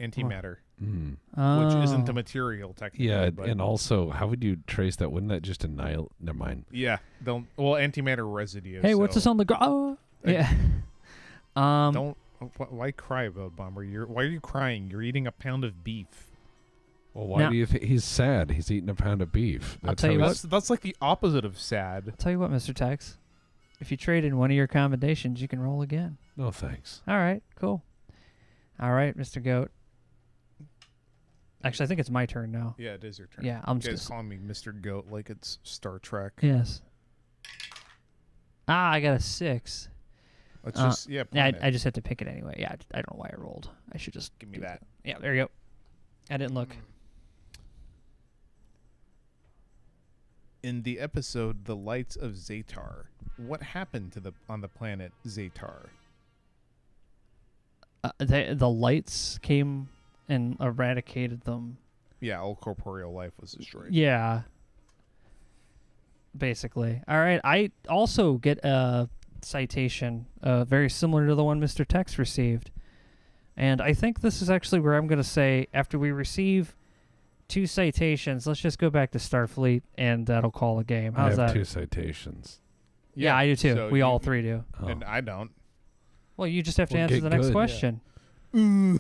[SPEAKER 3] Antimatter,
[SPEAKER 2] Mm.
[SPEAKER 3] which isn't
[SPEAKER 1] Oh.
[SPEAKER 3] a material technically.
[SPEAKER 2] Yeah,
[SPEAKER 3] but
[SPEAKER 2] and also, how would you trace that? Wouldn't that just annihilate? Never mind.
[SPEAKER 3] yeah, antimatter residue.
[SPEAKER 1] Hey, what's
[SPEAKER 3] so
[SPEAKER 1] this on the ground? Oh. Yeah.
[SPEAKER 3] Don't. Why cry about Bomber? Why are you crying? You're eating a pound of beef.
[SPEAKER 2] Well, why
[SPEAKER 1] Now-
[SPEAKER 2] do you think he's sad? He's eating a pound of beef.
[SPEAKER 1] I'll tell you
[SPEAKER 2] how
[SPEAKER 1] what.
[SPEAKER 3] That's like the opposite of sad.
[SPEAKER 1] I'll tell you what, Mr. Tex. If you trade in one of your combinations, you can roll again.
[SPEAKER 2] No thanks.
[SPEAKER 1] All right, cool. All right, Mr. Goat. Actually, I think it's my turn now.
[SPEAKER 3] Yeah, it is your turn.
[SPEAKER 1] Yeah, I'm
[SPEAKER 3] You guys
[SPEAKER 1] just.
[SPEAKER 3] calling me Mr. Goat like it's Star Trek.
[SPEAKER 1] Yes. I got a 6.
[SPEAKER 3] Let's
[SPEAKER 1] Uh,
[SPEAKER 3] just
[SPEAKER 1] Yeah,
[SPEAKER 3] plan it.
[SPEAKER 1] I just have to pick it anyway. Yeah, I don't know why I rolled. I should just
[SPEAKER 3] Give me
[SPEAKER 1] do
[SPEAKER 3] that.
[SPEAKER 1] Yeah, there you go. I didn't look.
[SPEAKER 3] In the episode The Lights of Zatar, what happened to on the planet Zatar?
[SPEAKER 1] The lights came and eradicated them.
[SPEAKER 3] Yeah, all corporeal life was destroyed.
[SPEAKER 1] Yeah. Basically. All right. I also get a citation very similar to the one Mr. Tex received. And I think this is actually where I'm going to say, after we receive 2 citations, let's just go back to Starfleet, and that'll call a game.
[SPEAKER 2] I
[SPEAKER 1] How's
[SPEAKER 2] have
[SPEAKER 1] that?
[SPEAKER 2] 2 citations.
[SPEAKER 1] Yeah, I do too.
[SPEAKER 3] so
[SPEAKER 1] We
[SPEAKER 3] you-
[SPEAKER 1] all 3 do.
[SPEAKER 2] Oh.
[SPEAKER 3] And I don't.
[SPEAKER 1] Well, you just have to
[SPEAKER 2] Well,
[SPEAKER 1] answer
[SPEAKER 2] get
[SPEAKER 1] the next
[SPEAKER 2] good.
[SPEAKER 1] question.
[SPEAKER 3] Yeah,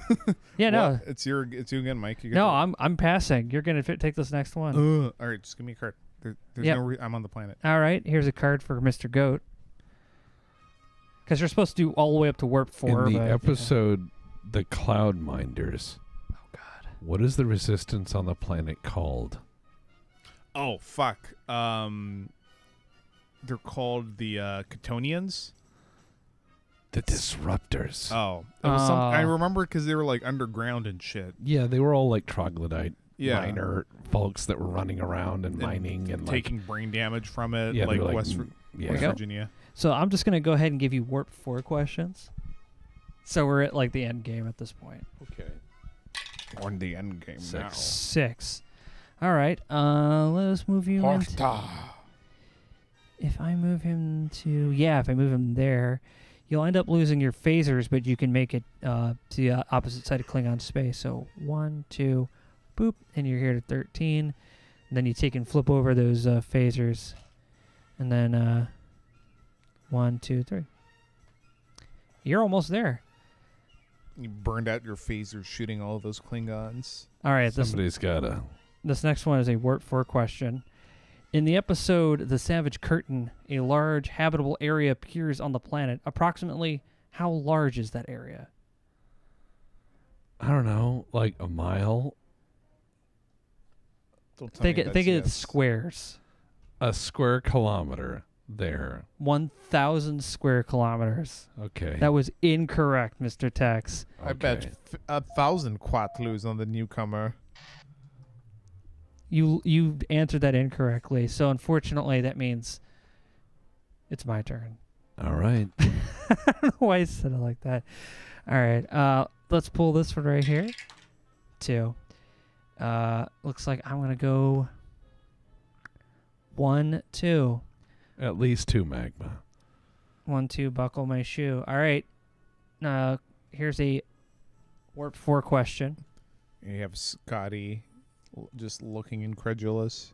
[SPEAKER 1] Yeah, no.
[SPEAKER 3] What? It's you again, Mike. You get
[SPEAKER 1] No,
[SPEAKER 3] to-
[SPEAKER 1] I'm passing. You're going to take this next one.
[SPEAKER 3] All right, just give me a card. There's
[SPEAKER 1] Yep.
[SPEAKER 3] no I'm on the planet.
[SPEAKER 1] All right, here's a card for Mr. Goat. Because you're supposed to do all the way up to warp 4.
[SPEAKER 2] In the
[SPEAKER 1] but,
[SPEAKER 2] episode, The Cloud Minders,
[SPEAKER 1] Oh, God.
[SPEAKER 2] what is the resistance on the planet called?
[SPEAKER 3] Oh fuck. They're called the Catonians.
[SPEAKER 2] The Disruptors.
[SPEAKER 3] Oh, it was some. I
[SPEAKER 1] Oh.
[SPEAKER 3] remember because they were like underground and shit.
[SPEAKER 2] Yeah, they were all like troglodyte
[SPEAKER 3] Yeah,
[SPEAKER 2] miner folks that were running around and mining and
[SPEAKER 3] taking brain damage from it,
[SPEAKER 2] yeah, they
[SPEAKER 3] like
[SPEAKER 2] were
[SPEAKER 3] West
[SPEAKER 2] yeah.
[SPEAKER 1] we go.
[SPEAKER 3] Virginia.
[SPEAKER 1] So I'm just going to go ahead and give you warp 4 questions. So we're at like the end game at this point.
[SPEAKER 2] Okay.
[SPEAKER 3] We're in the end game
[SPEAKER 1] 6. All right. Let's move you into...
[SPEAKER 3] now.
[SPEAKER 1] If I move him to... Yeah, if I move him there, you'll end up losing your phasers, but you can make it to the opposite side of Klingon space. So 1, 2, boop, and you're here to 13. And then you take and flip over those phasers. And then 1, 2, 3. You're almost there.
[SPEAKER 3] You burned out your phasers shooting all of those Klingons.
[SPEAKER 1] All right,
[SPEAKER 2] Somebody's got to.
[SPEAKER 1] this next one is a warp 4 question. In the episode The Savage Curtain, a large habitable area appears on the planet. Approximately how large is that area?
[SPEAKER 2] I don't know, like a mile,
[SPEAKER 3] Don't tell
[SPEAKER 1] Think
[SPEAKER 3] me
[SPEAKER 1] it
[SPEAKER 3] that's
[SPEAKER 1] think it's
[SPEAKER 3] yes.
[SPEAKER 1] squares.
[SPEAKER 2] a square kilometer there.
[SPEAKER 1] 1,000 square kilometers.
[SPEAKER 2] Okay.
[SPEAKER 1] That was incorrect, Mr. Tex.
[SPEAKER 3] I bet 1,000 quatlus on the newcomer.
[SPEAKER 1] You answered that incorrectly. So unfortunately, that means it's my turn.
[SPEAKER 2] All right.
[SPEAKER 1] I don't know why I said it like that. All right. Let's pull this one right here. 2. Looks like I'm gonna go 1, 2.
[SPEAKER 2] At least 2 magma.
[SPEAKER 1] 1, 2. Buckle my shoe. All right. Here's a warp 4 question.
[SPEAKER 3] You have Scotty just looking incredulous.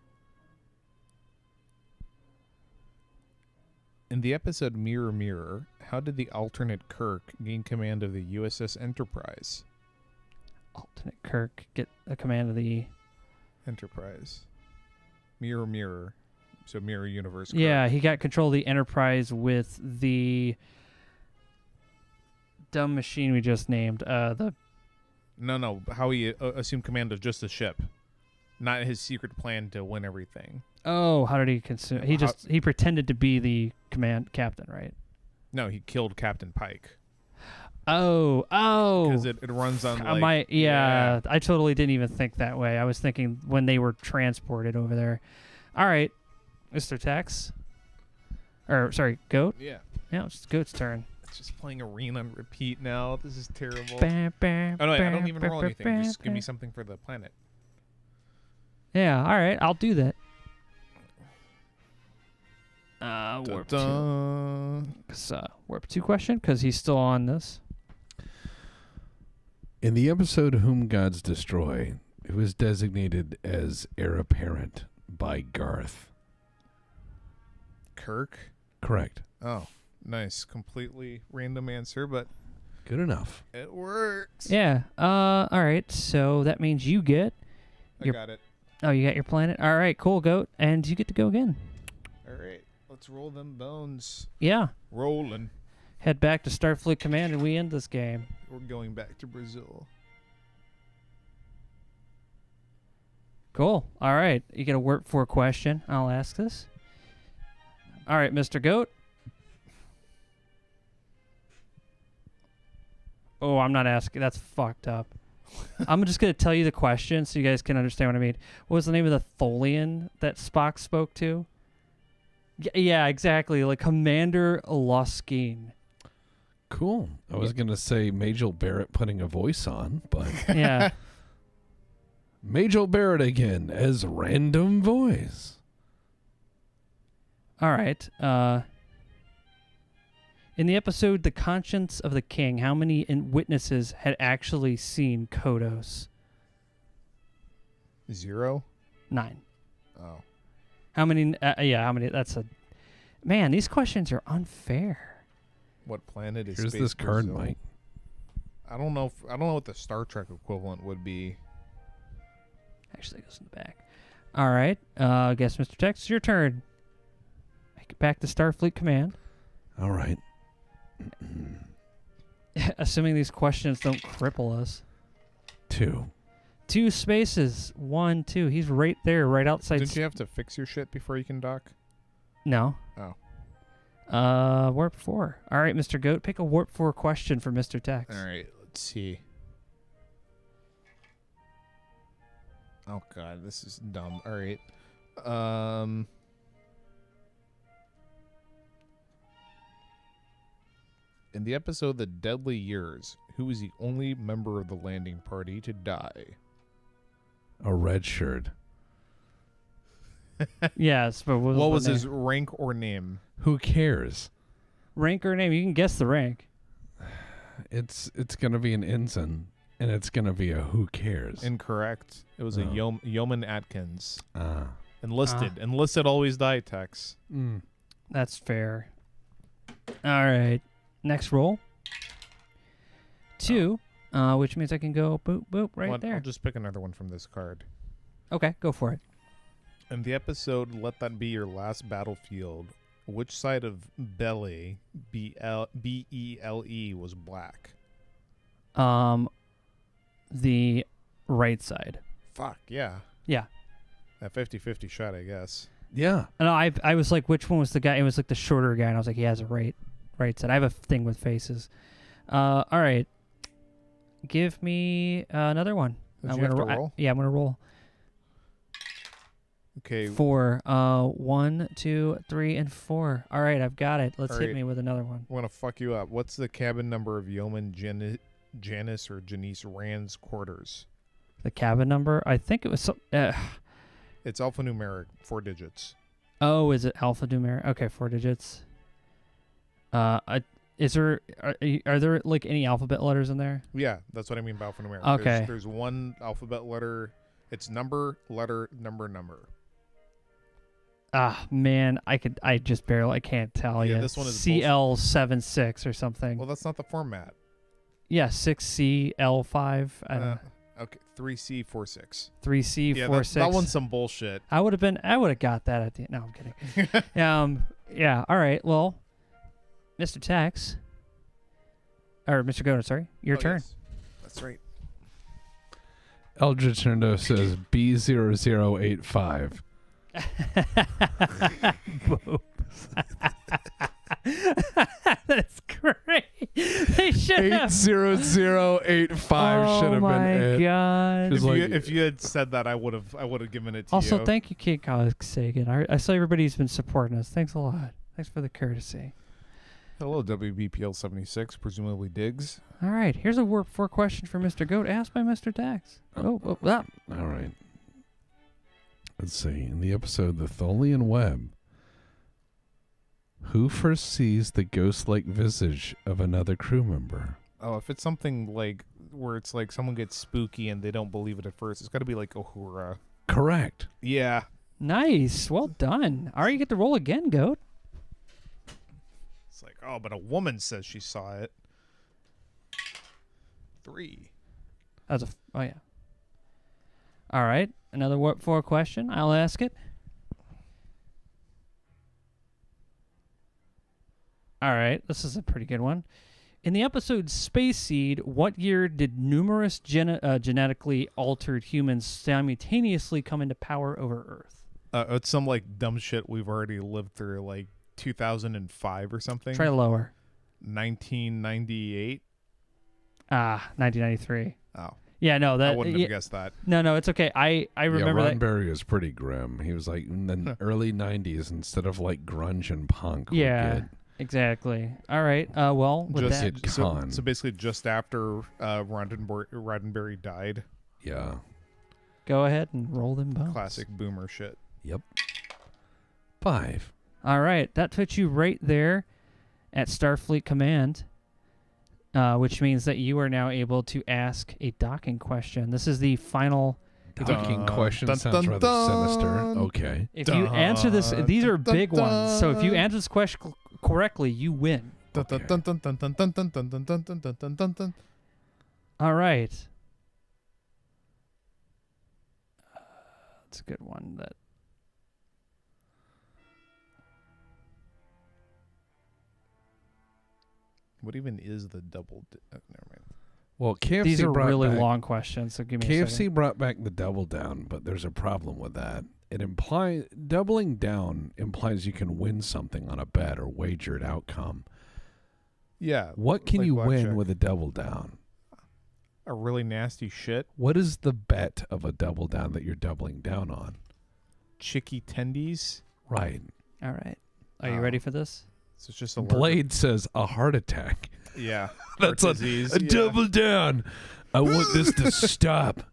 [SPEAKER 3] In the episode Mirror Mirror, how did the alternate Kirk gain command of the USS Enterprise?
[SPEAKER 1] Alternate Kirk get a command of the.
[SPEAKER 3] Enterprise. Mirror Mirror. So Mirror Universe Kirk.
[SPEAKER 1] Yeah, he got control of the Enterprise with the dumb machine we just named. The
[SPEAKER 3] No. How he assumed command of just the ship. Not his secret plan to win everything.
[SPEAKER 1] how did he consume? He pretended to be the command captain, right?
[SPEAKER 3] No, he killed Captain Pike.
[SPEAKER 1] Oh.
[SPEAKER 3] Because it runs on like...
[SPEAKER 1] I totally didn't even think that way. I was thinking when they were transported over there. All right, Mr. Tex. Or, sorry, Goat?
[SPEAKER 3] Yeah.
[SPEAKER 1] Yeah, it's Goat's turn.
[SPEAKER 3] Just playing Arena on repeat now. This is terrible.
[SPEAKER 1] Bam, bam,
[SPEAKER 3] Oh no, I
[SPEAKER 1] bam,
[SPEAKER 3] don't even
[SPEAKER 1] bam,
[SPEAKER 3] roll
[SPEAKER 1] bam,
[SPEAKER 3] anything. Just
[SPEAKER 1] bam,
[SPEAKER 3] give me
[SPEAKER 1] bam.
[SPEAKER 3] something for the planet.
[SPEAKER 1] Yeah, all right, I'll do that. Warp 2. Warp 2 question, because he's still on this.
[SPEAKER 2] In the episode Whom Gods Destroy, it was designated as heir apparent by Garth.
[SPEAKER 3] Kirk?
[SPEAKER 2] Correct.
[SPEAKER 3] Oh, nice. Completely random answer, but
[SPEAKER 2] Good enough.
[SPEAKER 3] it works.
[SPEAKER 1] Yeah. All right, so that means you get...
[SPEAKER 3] I got it.
[SPEAKER 1] Oh, you got your planet? All right, cool, Goat. And you get to go again.
[SPEAKER 3] All right, let's roll them bones.
[SPEAKER 1] Yeah.
[SPEAKER 3] Rolling.
[SPEAKER 1] Head back to Starfleet Command and we end this game.
[SPEAKER 3] We're going back to Brazil.
[SPEAKER 1] Cool. All right. You get a Warp 4 question. I'll ask this. All right, Mr. Goat. Oh, I'm not asking. That's fucked up. I'm just going to tell you the question so you guys can understand what I mean. What was the name of the Tholian that Spock spoke to? Yeah, exactly. Like Commander Luskin.
[SPEAKER 2] Cool. I was going to say Majel Barrett putting a voice on, but
[SPEAKER 1] Yeah.
[SPEAKER 2] Majel Barrett again as random voice.
[SPEAKER 1] All right. In the episode The Conscience of the King, how many witnesses had actually seen Kodos?
[SPEAKER 3] 0?
[SPEAKER 1] 9.
[SPEAKER 3] Oh.
[SPEAKER 1] How many? How many? That's a... Man, these questions are unfair.
[SPEAKER 3] What planet is
[SPEAKER 2] Here's
[SPEAKER 3] Space
[SPEAKER 2] this card,
[SPEAKER 3] Brazil?
[SPEAKER 2] Mike.
[SPEAKER 3] I don't know what the Star Trek equivalent would be.
[SPEAKER 1] Actually, it goes in the back. All right. I guess, Mr. Tex, it's your turn. Make it back to Starfleet Command.
[SPEAKER 2] All right.
[SPEAKER 1] Assuming these questions don't cripple us.
[SPEAKER 2] 2.
[SPEAKER 1] 2 spaces. 1, 2. He's right there, right outside.
[SPEAKER 3] Didn't you have to fix your shit before you can dock?
[SPEAKER 1] No.
[SPEAKER 3] Oh.
[SPEAKER 1] Warp 4. All right, Mr. Goat, pick a Warp 4 question for Mr. Tex.
[SPEAKER 3] All right, let's see. Oh god, this is dumb. All right. In the episode The Deadly Years, who was the only member of the landing party to die?
[SPEAKER 2] A red shirt.
[SPEAKER 1] Yes, but
[SPEAKER 3] What was
[SPEAKER 1] the
[SPEAKER 3] his
[SPEAKER 1] name?
[SPEAKER 3] rank or name?
[SPEAKER 2] Who cares?
[SPEAKER 1] Rank or name? You can guess the rank.
[SPEAKER 2] It's going to be an ensign, and it's going to be a who cares.
[SPEAKER 3] Incorrect. It was a
[SPEAKER 2] Oh.
[SPEAKER 3] Yeoman Atkins.
[SPEAKER 2] Ah.
[SPEAKER 3] Enlisted. Enlisted always die, Tex.
[SPEAKER 1] That's fair. All right. Next roll. 2, which means I can go boop, boop right there.
[SPEAKER 3] I'll just pick another one from this card.
[SPEAKER 1] Okay, go for it.
[SPEAKER 3] In the episode Let That Be Your Last Battlefield, which side of Bele, B-E-L-E, was black?
[SPEAKER 1] The right side.
[SPEAKER 3] Fuck, yeah.
[SPEAKER 1] Yeah.
[SPEAKER 3] A 50-50 shot, I guess.
[SPEAKER 2] Yeah.
[SPEAKER 1] No, I was like, which one was the guy? It was like the shorter guy, and I was like, he has a right side. I have a thing with faces. All right. Give me another one.
[SPEAKER 3] Did you have to roll?
[SPEAKER 1] I'm gonna roll.
[SPEAKER 3] Okay.
[SPEAKER 1] 4. 1, 2, 3, and 4. All right, I've got it. Let's
[SPEAKER 3] All
[SPEAKER 1] hit
[SPEAKER 3] right.
[SPEAKER 1] me with another one.
[SPEAKER 3] I'm going to fuck you up. What's the cabin number of Yeoman Janice or Janice Rand's quarters?
[SPEAKER 1] The cabin number? I think it was some...
[SPEAKER 3] It's alphanumeric, 4 digits.
[SPEAKER 1] Oh, is it alphanumeric? Okay, 4 digits. Is there... Are there, like, any alphabet letters in there?
[SPEAKER 3] Yeah, that's what I mean by alphanumeric.
[SPEAKER 1] Okay.
[SPEAKER 3] There's one alphabet letter. It's number, letter, number.
[SPEAKER 1] Ah, man, I just barely, I can't tell you.
[SPEAKER 3] This one is
[SPEAKER 1] CL76 or something.
[SPEAKER 3] Well, that's not the format.
[SPEAKER 1] Yeah, 6CL5. I don't know.
[SPEAKER 3] Okay, 3C46.
[SPEAKER 1] 3C46.
[SPEAKER 3] That one's some bullshit.
[SPEAKER 1] I would have got that at the end. No, I'm kidding. Yeah, all right. Well, Mr. Tex, or Mr. Godin, sorry, your turn.
[SPEAKER 3] Yes. That's right.
[SPEAKER 2] Eldritch Nendo says B0085.
[SPEAKER 1] That's great. They should have.
[SPEAKER 2] 80085 should have been it.
[SPEAKER 1] Oh my god.
[SPEAKER 2] Just like-
[SPEAKER 3] If you had said that, I would have given it to you.
[SPEAKER 1] Also, thank you, Kate Sagan. I saw everybody's been supporting us. Thanks a lot. Thanks for the courtesy.
[SPEAKER 3] Hello, WBPL76, presumably Diggs.
[SPEAKER 1] All right, here's a Warp 4 question for Mr. Goat asked by Mr. Tax.
[SPEAKER 2] All right. Let's see. In the episode The Tholian Web, who first sees the ghost-like visage of another crew member?
[SPEAKER 3] Oh, if it's something like where it's like someone gets spooky and they don't believe it at first, it's got to be like Uhura.
[SPEAKER 2] Correct.
[SPEAKER 3] Yeah.
[SPEAKER 1] Nice. Well done. All right, you get to roll again, Goat.
[SPEAKER 3] It's like, oh, but a woman says she saw it. 3.
[SPEAKER 1] Oh, yeah. All right, another Warp 4 question. I'll ask it. All right, this is a pretty good one. In the episode Space Seed, what year did numerous genetically altered humans simultaneously come into power over Earth?
[SPEAKER 3] It's some like dumb shit we've already lived through, like 2005 or something.
[SPEAKER 1] Try lower.
[SPEAKER 3] 1998.
[SPEAKER 1] 1993.
[SPEAKER 3] Oh.
[SPEAKER 1] Yeah, no, that
[SPEAKER 3] I wouldn't have guessed that.
[SPEAKER 1] No, it's okay. I remember that.
[SPEAKER 2] Roddenberry was pretty grim. He was like in the early 90s instead of like grunge and punk.
[SPEAKER 1] Yeah, exactly. All right. Well, with that,
[SPEAKER 3] so basically just after Roddenberry died.
[SPEAKER 2] Yeah.
[SPEAKER 1] Go ahead and roll them bones.
[SPEAKER 3] Classic boomer shit.
[SPEAKER 2] Yep. 5.
[SPEAKER 1] All right, that puts you right there at Starfleet Command. Which means that you are now able to ask a docking question. This is the final
[SPEAKER 2] docking question. Sounds rather sinister. Okay.
[SPEAKER 1] If you answer this, these are big ones. So if you answer this question correctly, you win.
[SPEAKER 2] Okay.
[SPEAKER 1] All right. That's a good one.
[SPEAKER 3] What even is the double? Never mind.
[SPEAKER 2] Well, KFC
[SPEAKER 1] these are really
[SPEAKER 2] back,
[SPEAKER 1] long questions, so give me a
[SPEAKER 2] KFC
[SPEAKER 1] second.
[SPEAKER 2] brought back the double down, but there's a problem with that. It implies doubling down implies you can win something on a bet or wagered outcome.
[SPEAKER 3] Yeah.
[SPEAKER 2] What can
[SPEAKER 3] like
[SPEAKER 2] you
[SPEAKER 3] blackjack.
[SPEAKER 2] win with a double down?
[SPEAKER 3] A really nasty shit.
[SPEAKER 2] What is the bet of a double down that you're doubling down on?
[SPEAKER 3] Chicky tendies.
[SPEAKER 2] Right.
[SPEAKER 1] All right. Are you ready for this?
[SPEAKER 3] So it's just a
[SPEAKER 2] Blade says a heart attack.
[SPEAKER 3] Yeah.
[SPEAKER 2] That's a double down. I want this to stop.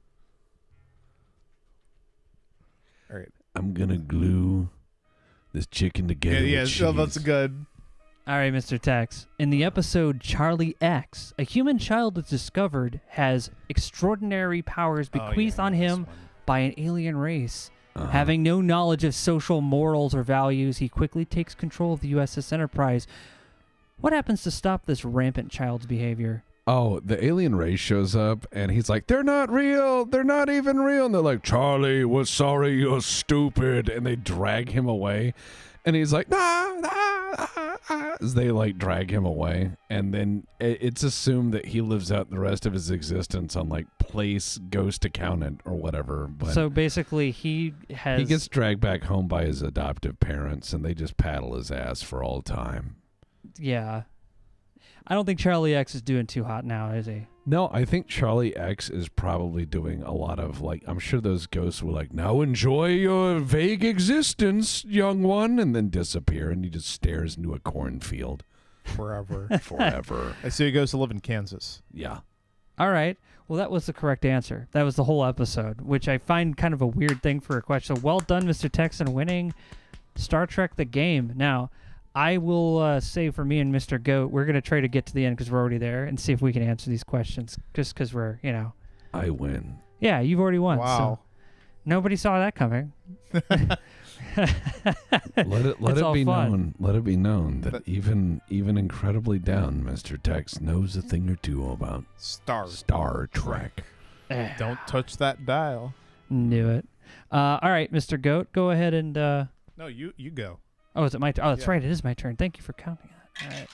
[SPEAKER 3] All right.
[SPEAKER 2] I'm going to glue this chicken together.
[SPEAKER 3] Yeah,
[SPEAKER 2] with
[SPEAKER 3] so
[SPEAKER 2] cheese.
[SPEAKER 3] that's good.
[SPEAKER 1] All right, Mr. Tex. In the episode Charlie X, a human child is discovered has extraordinary powers bequeathed on him by an alien race. Having no knowledge of social morals or values, he quickly takes control of the USS Enterprise. What happens to stop this rampant child's behavior?
[SPEAKER 2] Oh, the alien race shows up, and he's like, they're not real. They're not even real. And they're like, Charlie, we're sorry, you're stupid. And they drag him away. And he's like, as they like drag him away. And then it's assumed that he lives out the rest of his existence on like place ghost accountant or whatever. But
[SPEAKER 1] so basically he
[SPEAKER 2] gets dragged back home by his adoptive parents, and they just paddle his ass for all time.
[SPEAKER 1] Yeah. I don't think Charlie X is doing too hot now, is he?
[SPEAKER 2] No, I think Charlie X is probably doing a lot of, like, I'm sure those ghosts were like, now enjoy your vague existence, young one, and then disappear, and he just stares into a cornfield.
[SPEAKER 3] Forever.
[SPEAKER 2] Forever.
[SPEAKER 3] I see he goes to live in Kansas.
[SPEAKER 2] Yeah.
[SPEAKER 1] All right. Well, that was the correct answer. That was the whole episode, which I find kind of a weird thing for a question. So well done, Mr. Texan, winning Star Trek the game. Now, I will say for me and Mr. Goat, we're going to try to get to the end because we're already there and see if we can answer these questions just because we're,
[SPEAKER 2] I win.
[SPEAKER 1] Yeah, you've already won.
[SPEAKER 3] Wow.
[SPEAKER 1] So nobody saw that coming.
[SPEAKER 2] Let it be known. Let it be known that even incredibly down, Mr. Tex knows a thing or two about Star Trek.
[SPEAKER 3] Don't touch that dial.
[SPEAKER 1] Knew it. All right, Mr. Goat, go ahead and...
[SPEAKER 3] No, you go.
[SPEAKER 1] Oh, is it my turn? Oh, that's right. It is my turn. Thank you for counting that. All right.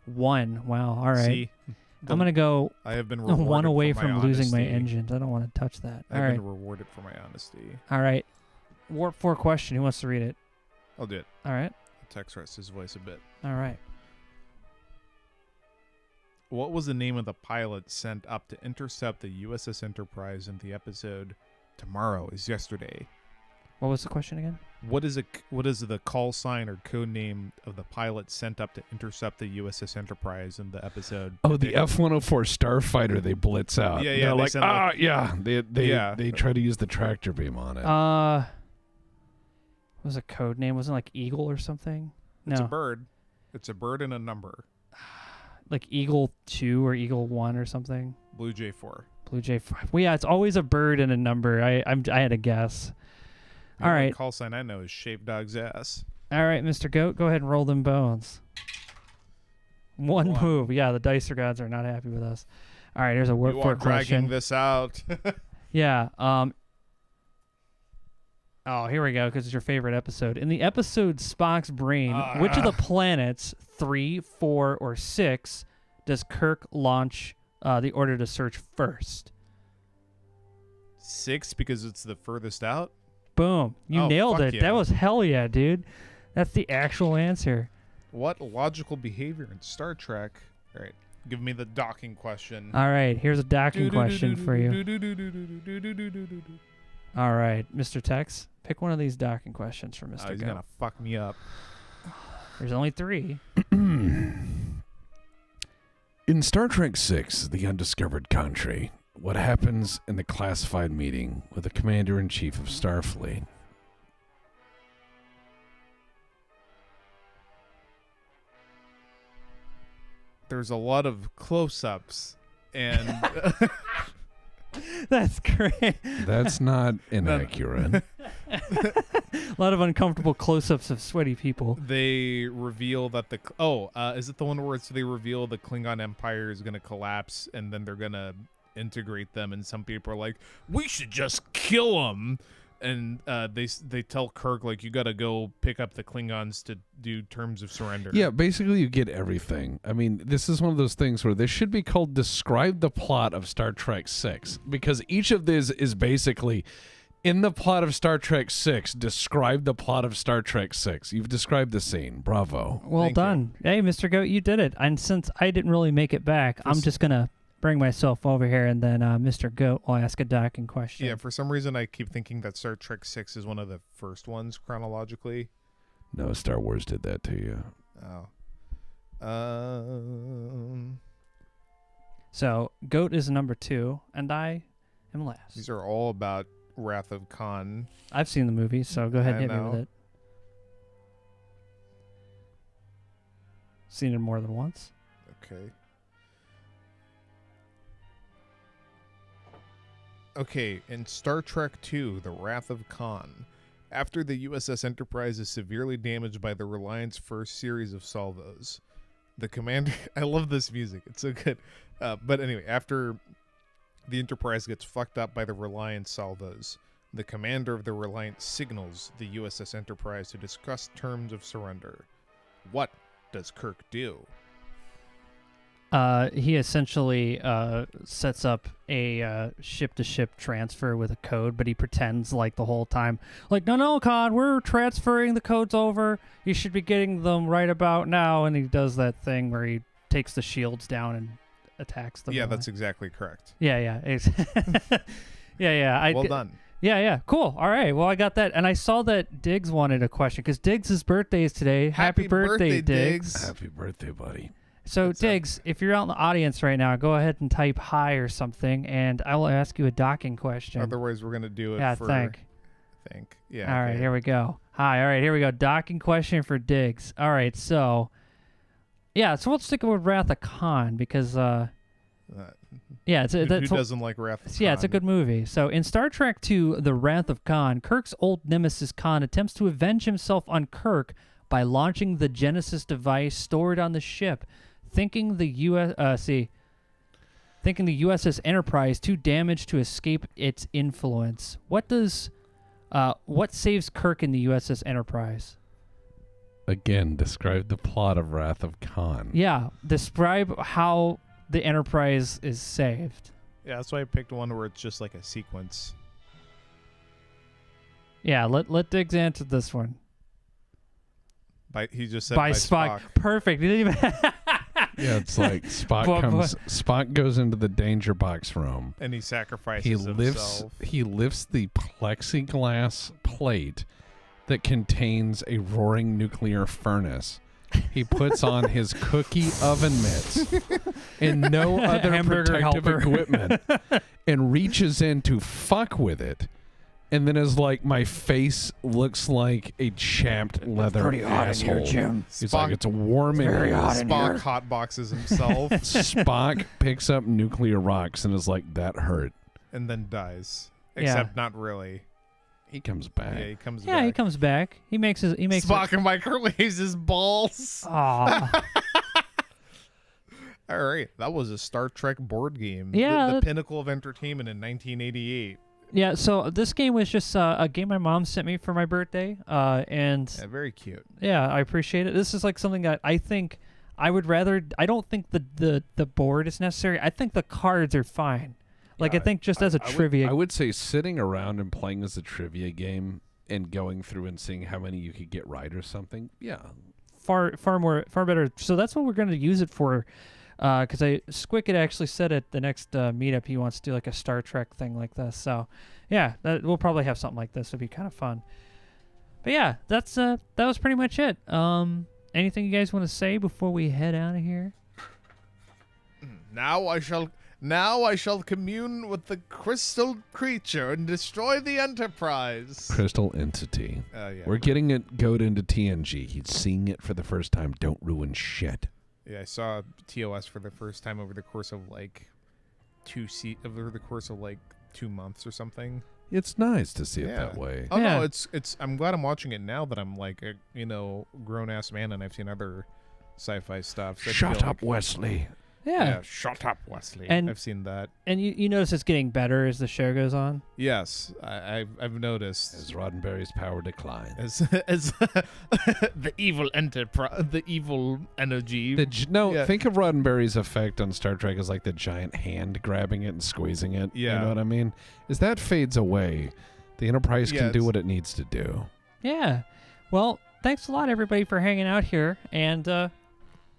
[SPEAKER 1] 1. Wow. All right.
[SPEAKER 3] See,
[SPEAKER 1] I'm going to go
[SPEAKER 3] I have been rewarded
[SPEAKER 1] 1 away
[SPEAKER 3] for
[SPEAKER 1] from
[SPEAKER 3] my
[SPEAKER 1] losing my
[SPEAKER 3] honesty.
[SPEAKER 1] engines. I don't want to touch that. All
[SPEAKER 3] I've
[SPEAKER 1] right.
[SPEAKER 3] been rewarded for my honesty.
[SPEAKER 1] All right. Warp 4 question. Who wants to read it?
[SPEAKER 3] I'll do it.
[SPEAKER 1] All right.
[SPEAKER 3] Text rest his voice a bit.
[SPEAKER 1] All right.
[SPEAKER 3] What was the name of the pilot sent up to intercept the USS Enterprise in the episode Tomorrow is Yesterday?
[SPEAKER 1] What was the question again?
[SPEAKER 3] What is the call sign or code name of the pilot sent up to intercept the USS Enterprise in the episode?
[SPEAKER 2] Oh, the F-104 starfighter they blitz out.
[SPEAKER 3] Yeah,
[SPEAKER 2] They're like,
[SPEAKER 3] yeah.
[SPEAKER 2] They try to use the tractor beam on it.
[SPEAKER 1] What was a code name? Wasn't it like Eagle or something?
[SPEAKER 3] It's
[SPEAKER 1] No.
[SPEAKER 3] a bird. It's a bird and a number.
[SPEAKER 1] Like Eagle 2 or Eagle 1 or something.
[SPEAKER 3] Blue J4.
[SPEAKER 1] Blue Jay 5. Well, yeah, it's always a bird and a number. I had a guess.
[SPEAKER 3] The
[SPEAKER 1] All
[SPEAKER 3] only
[SPEAKER 1] right.
[SPEAKER 3] call sign I know is Shaved Dog's ass.
[SPEAKER 1] All right, Mr. Goat, go ahead and roll them bones. One
[SPEAKER 3] One.
[SPEAKER 1] move. Yeah, the dicer gods are not happy with us. All right, here's a word
[SPEAKER 3] You
[SPEAKER 1] for
[SPEAKER 3] are dragging
[SPEAKER 1] question.
[SPEAKER 3] this out.
[SPEAKER 1] Yeah. Oh, here we go, because it's your favorite episode. In the episode Spock's Brain, which of the planets, 3, 4, or 6, does Kirk launch the order to search first?
[SPEAKER 3] 6 because it's the furthest out.
[SPEAKER 1] Boom. You
[SPEAKER 3] Oh,
[SPEAKER 1] nailed
[SPEAKER 3] fuck
[SPEAKER 1] it.
[SPEAKER 3] yeah.
[SPEAKER 1] That was hell yeah, dude. That's the actual answer.
[SPEAKER 3] What logical behavior in Star Trek? All right, give me the docking question.
[SPEAKER 1] All right, here's a docking question for you. All right, Mr. Tex, pick one of these docking questions for Mr.
[SPEAKER 3] He's
[SPEAKER 1] Goat.
[SPEAKER 3] gonna fuck me up.
[SPEAKER 1] There's only 3.
[SPEAKER 2] In Star Trek VI, The Undiscovered Country, what happens in the classified meeting with the Commander-in-Chief of Starfleet?
[SPEAKER 3] There's a lot of close-ups, and
[SPEAKER 1] That's great.
[SPEAKER 2] That's not inaccurate.
[SPEAKER 1] A lot of uncomfortable close-ups of sweaty people.
[SPEAKER 3] they reveal that is it the one where they reveal the Klingon Empire is gonna collapse, and then they're gonna integrate them, and some people are like, we should just kill them, and they tell Kirk, like, you gotta go pick up the Klingons to do terms of surrender.
[SPEAKER 2] Yeah, basically you get everything. I mean, this is one of those things where this should be called Describe the Plot of Star Trek VI, because each of these is basically, in the plot of Star Trek VI, describe the plot of Star Trek VI. You've described the scene. Bravo.
[SPEAKER 1] Well
[SPEAKER 3] Thank
[SPEAKER 1] done. Hey, Mr. Goat, you did it. And since I didn't really make it back, I'm just going to bring myself over here, and then Mr. Goat will ask a docking question.
[SPEAKER 3] Yeah, for some reason I keep thinking that Star Trek 6 is one of the first ones chronologically.
[SPEAKER 2] No, Star Wars did that to you.
[SPEAKER 3] Oh.
[SPEAKER 1] So, Goat is number 2, and I am last.
[SPEAKER 3] These are all about Wrath of Khan.
[SPEAKER 1] I've seen the movie, so go ahead and
[SPEAKER 3] I
[SPEAKER 1] hit me with
[SPEAKER 3] know.
[SPEAKER 1] it. Seen it more than once.
[SPEAKER 3] Okay. Okay, in Star Trek II, The Wrath of Khan, after the USS Enterprise is severely damaged by the Reliant's first series of salvos, the commander... I love this music. It's so good. But anyway, after the Enterprise gets fucked up by the Reliant salvos, the commander of the Reliant signals the USS Enterprise to discuss terms of surrender. What does Kirk do?
[SPEAKER 1] He essentially sets up a ship-to-ship transfer with a code, but he pretends like the whole time, like, no, Khan, we're transferring the codes over. You should be getting them right about now. And he does that thing where he takes the shields down and attacks them.
[SPEAKER 3] Yeah, that's exactly correct.
[SPEAKER 1] Yeah. Yeah.
[SPEAKER 3] Well done.
[SPEAKER 1] Yeah. Cool. All right. Well, I got that. And I saw that Diggs wanted a question because Diggs' birthday is today. Happy birthday, Diggs.
[SPEAKER 2] Happy birthday, buddy.
[SPEAKER 1] So,
[SPEAKER 3] What's up?
[SPEAKER 1] Diggs, if you're out in the audience right now, go ahead and type hi or something, and I will ask you a docking question.
[SPEAKER 3] Otherwise, we're going to do it
[SPEAKER 1] Yeah,
[SPEAKER 3] for...
[SPEAKER 1] think.
[SPEAKER 3] Yeah.
[SPEAKER 1] All right,
[SPEAKER 3] okay.
[SPEAKER 1] here we go. Hi. All right, here we go. Docking question for Diggs. All right, so we'll stick with Wrath of Khan because
[SPEAKER 3] Who doesn't like Wrath of Khan?
[SPEAKER 1] Yeah, it's a good movie. So in Star Trek II, The Wrath of Khan, Kirk's old nemesis Khan attempts to avenge himself on Kirk by launching the Genesis device stored on the ship, thinking the USS Enterprise too damaged to escape its influence. What saves Kirk in the USS Enterprise?
[SPEAKER 2] Again, describe the plot of Wrath of Khan.
[SPEAKER 1] Yeah, describe how the Enterprise is saved.
[SPEAKER 3] Yeah, that's why I picked one where it's just like a sequence.
[SPEAKER 1] Yeah, let Diggs answer this one.
[SPEAKER 3] He just said
[SPEAKER 1] By Spock. Perfect. You didn't even
[SPEAKER 2] Yeah, it's like Spock goes into the danger box room.
[SPEAKER 3] and he sacrifices
[SPEAKER 2] He
[SPEAKER 3] himself.
[SPEAKER 2] lifts the plexiglass plate that contains a roaring nuclear furnace. He puts on his cookie oven mitts and no other
[SPEAKER 1] Hamburger
[SPEAKER 2] protective
[SPEAKER 1] helper.
[SPEAKER 2] equipment and reaches in to fuck with it. And then is like, my face looks like a chapped leather
[SPEAKER 1] pretty hot
[SPEAKER 2] asshole.
[SPEAKER 1] in here, Jim.
[SPEAKER 2] He's like, it's warm in
[SPEAKER 1] very
[SPEAKER 2] here.
[SPEAKER 1] hot in here.
[SPEAKER 3] Spock hot boxes himself
[SPEAKER 2] Spock picks up nuclear rocks and is like, that hurt.
[SPEAKER 3] and then dies.
[SPEAKER 1] Yeah.
[SPEAKER 3] Except not really.
[SPEAKER 2] He comes back.
[SPEAKER 3] Yeah, he comes
[SPEAKER 1] Yeah,
[SPEAKER 3] back.
[SPEAKER 1] he comes back. He makes
[SPEAKER 3] Spock and microwaves his balls.
[SPEAKER 1] Aw.
[SPEAKER 3] All right, that was a Star Trek board game.
[SPEAKER 1] Yeah,
[SPEAKER 3] the
[SPEAKER 1] that-
[SPEAKER 3] pinnacle of entertainment in 1988.
[SPEAKER 1] Yeah, so this game was just a game my mom sent me for my birthday, and
[SPEAKER 3] Yeah, very cute.
[SPEAKER 1] yeah, I appreciate it. This is like something that I think I would rather. I don't think the board is necessary. I think the cards are fine. Like
[SPEAKER 3] Yeah,
[SPEAKER 1] I think just as a
[SPEAKER 2] I would-
[SPEAKER 1] trivia.
[SPEAKER 2] I would say sitting around and playing as a trivia game and going through and seeing how many you could get right or something. Yeah.
[SPEAKER 1] far better. So that's what we're going to use it for. Because Squick had actually said at the next meetup he wants to do like a Star Trek thing like this. So yeah, we'll probably have something like this. It'd be kind of fun. But yeah, that was pretty much it. Anything you guys want to say before we head out of here?
[SPEAKER 3] Now I shall commune with the crystal creature and destroy the Enterprise.
[SPEAKER 2] Crystal entity.
[SPEAKER 3] Yeah.
[SPEAKER 2] We're getting it goat into TNG. He's seeing it for the first time. Don't ruin shit.
[SPEAKER 3] Yeah, I saw TOS for the first time over the course of like 2 months or something.
[SPEAKER 2] It's nice to see it
[SPEAKER 3] Yeah.
[SPEAKER 2] that way.
[SPEAKER 3] Oh
[SPEAKER 1] Yeah.
[SPEAKER 3] no, it's. I'm glad I'm watching it now that I'm like a grown ass man and I've seen other sci-fi stuff. So I
[SPEAKER 2] Shut
[SPEAKER 3] feel
[SPEAKER 2] up, Wesley.
[SPEAKER 1] Yeah.
[SPEAKER 3] shut up, Wesley.
[SPEAKER 1] And-
[SPEAKER 3] I've seen that.
[SPEAKER 1] And you notice it's getting better as the show goes on.
[SPEAKER 3] Yes, I've noticed.
[SPEAKER 2] As Roddenberry's power declines.
[SPEAKER 3] As the evil enterprise, the evil energy. Yeah.
[SPEAKER 2] Think of Roddenberry's effect on Star Trek as like the giant hand grabbing it and squeezing it.
[SPEAKER 3] Yeah.
[SPEAKER 2] You know what I mean? As that fades away, the Enterprise
[SPEAKER 3] Yeah,
[SPEAKER 2] can do
[SPEAKER 3] it's-
[SPEAKER 2] what it needs to do.
[SPEAKER 1] Yeah. Well, thanks a lot everybody for hanging out here, and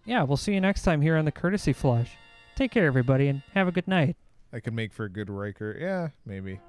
[SPEAKER 1] yeah, we'll see you next time here on the Courtesy Flush. Take care, everybody, and have a good night.
[SPEAKER 3] I could make for a good Riker. Yeah, maybe.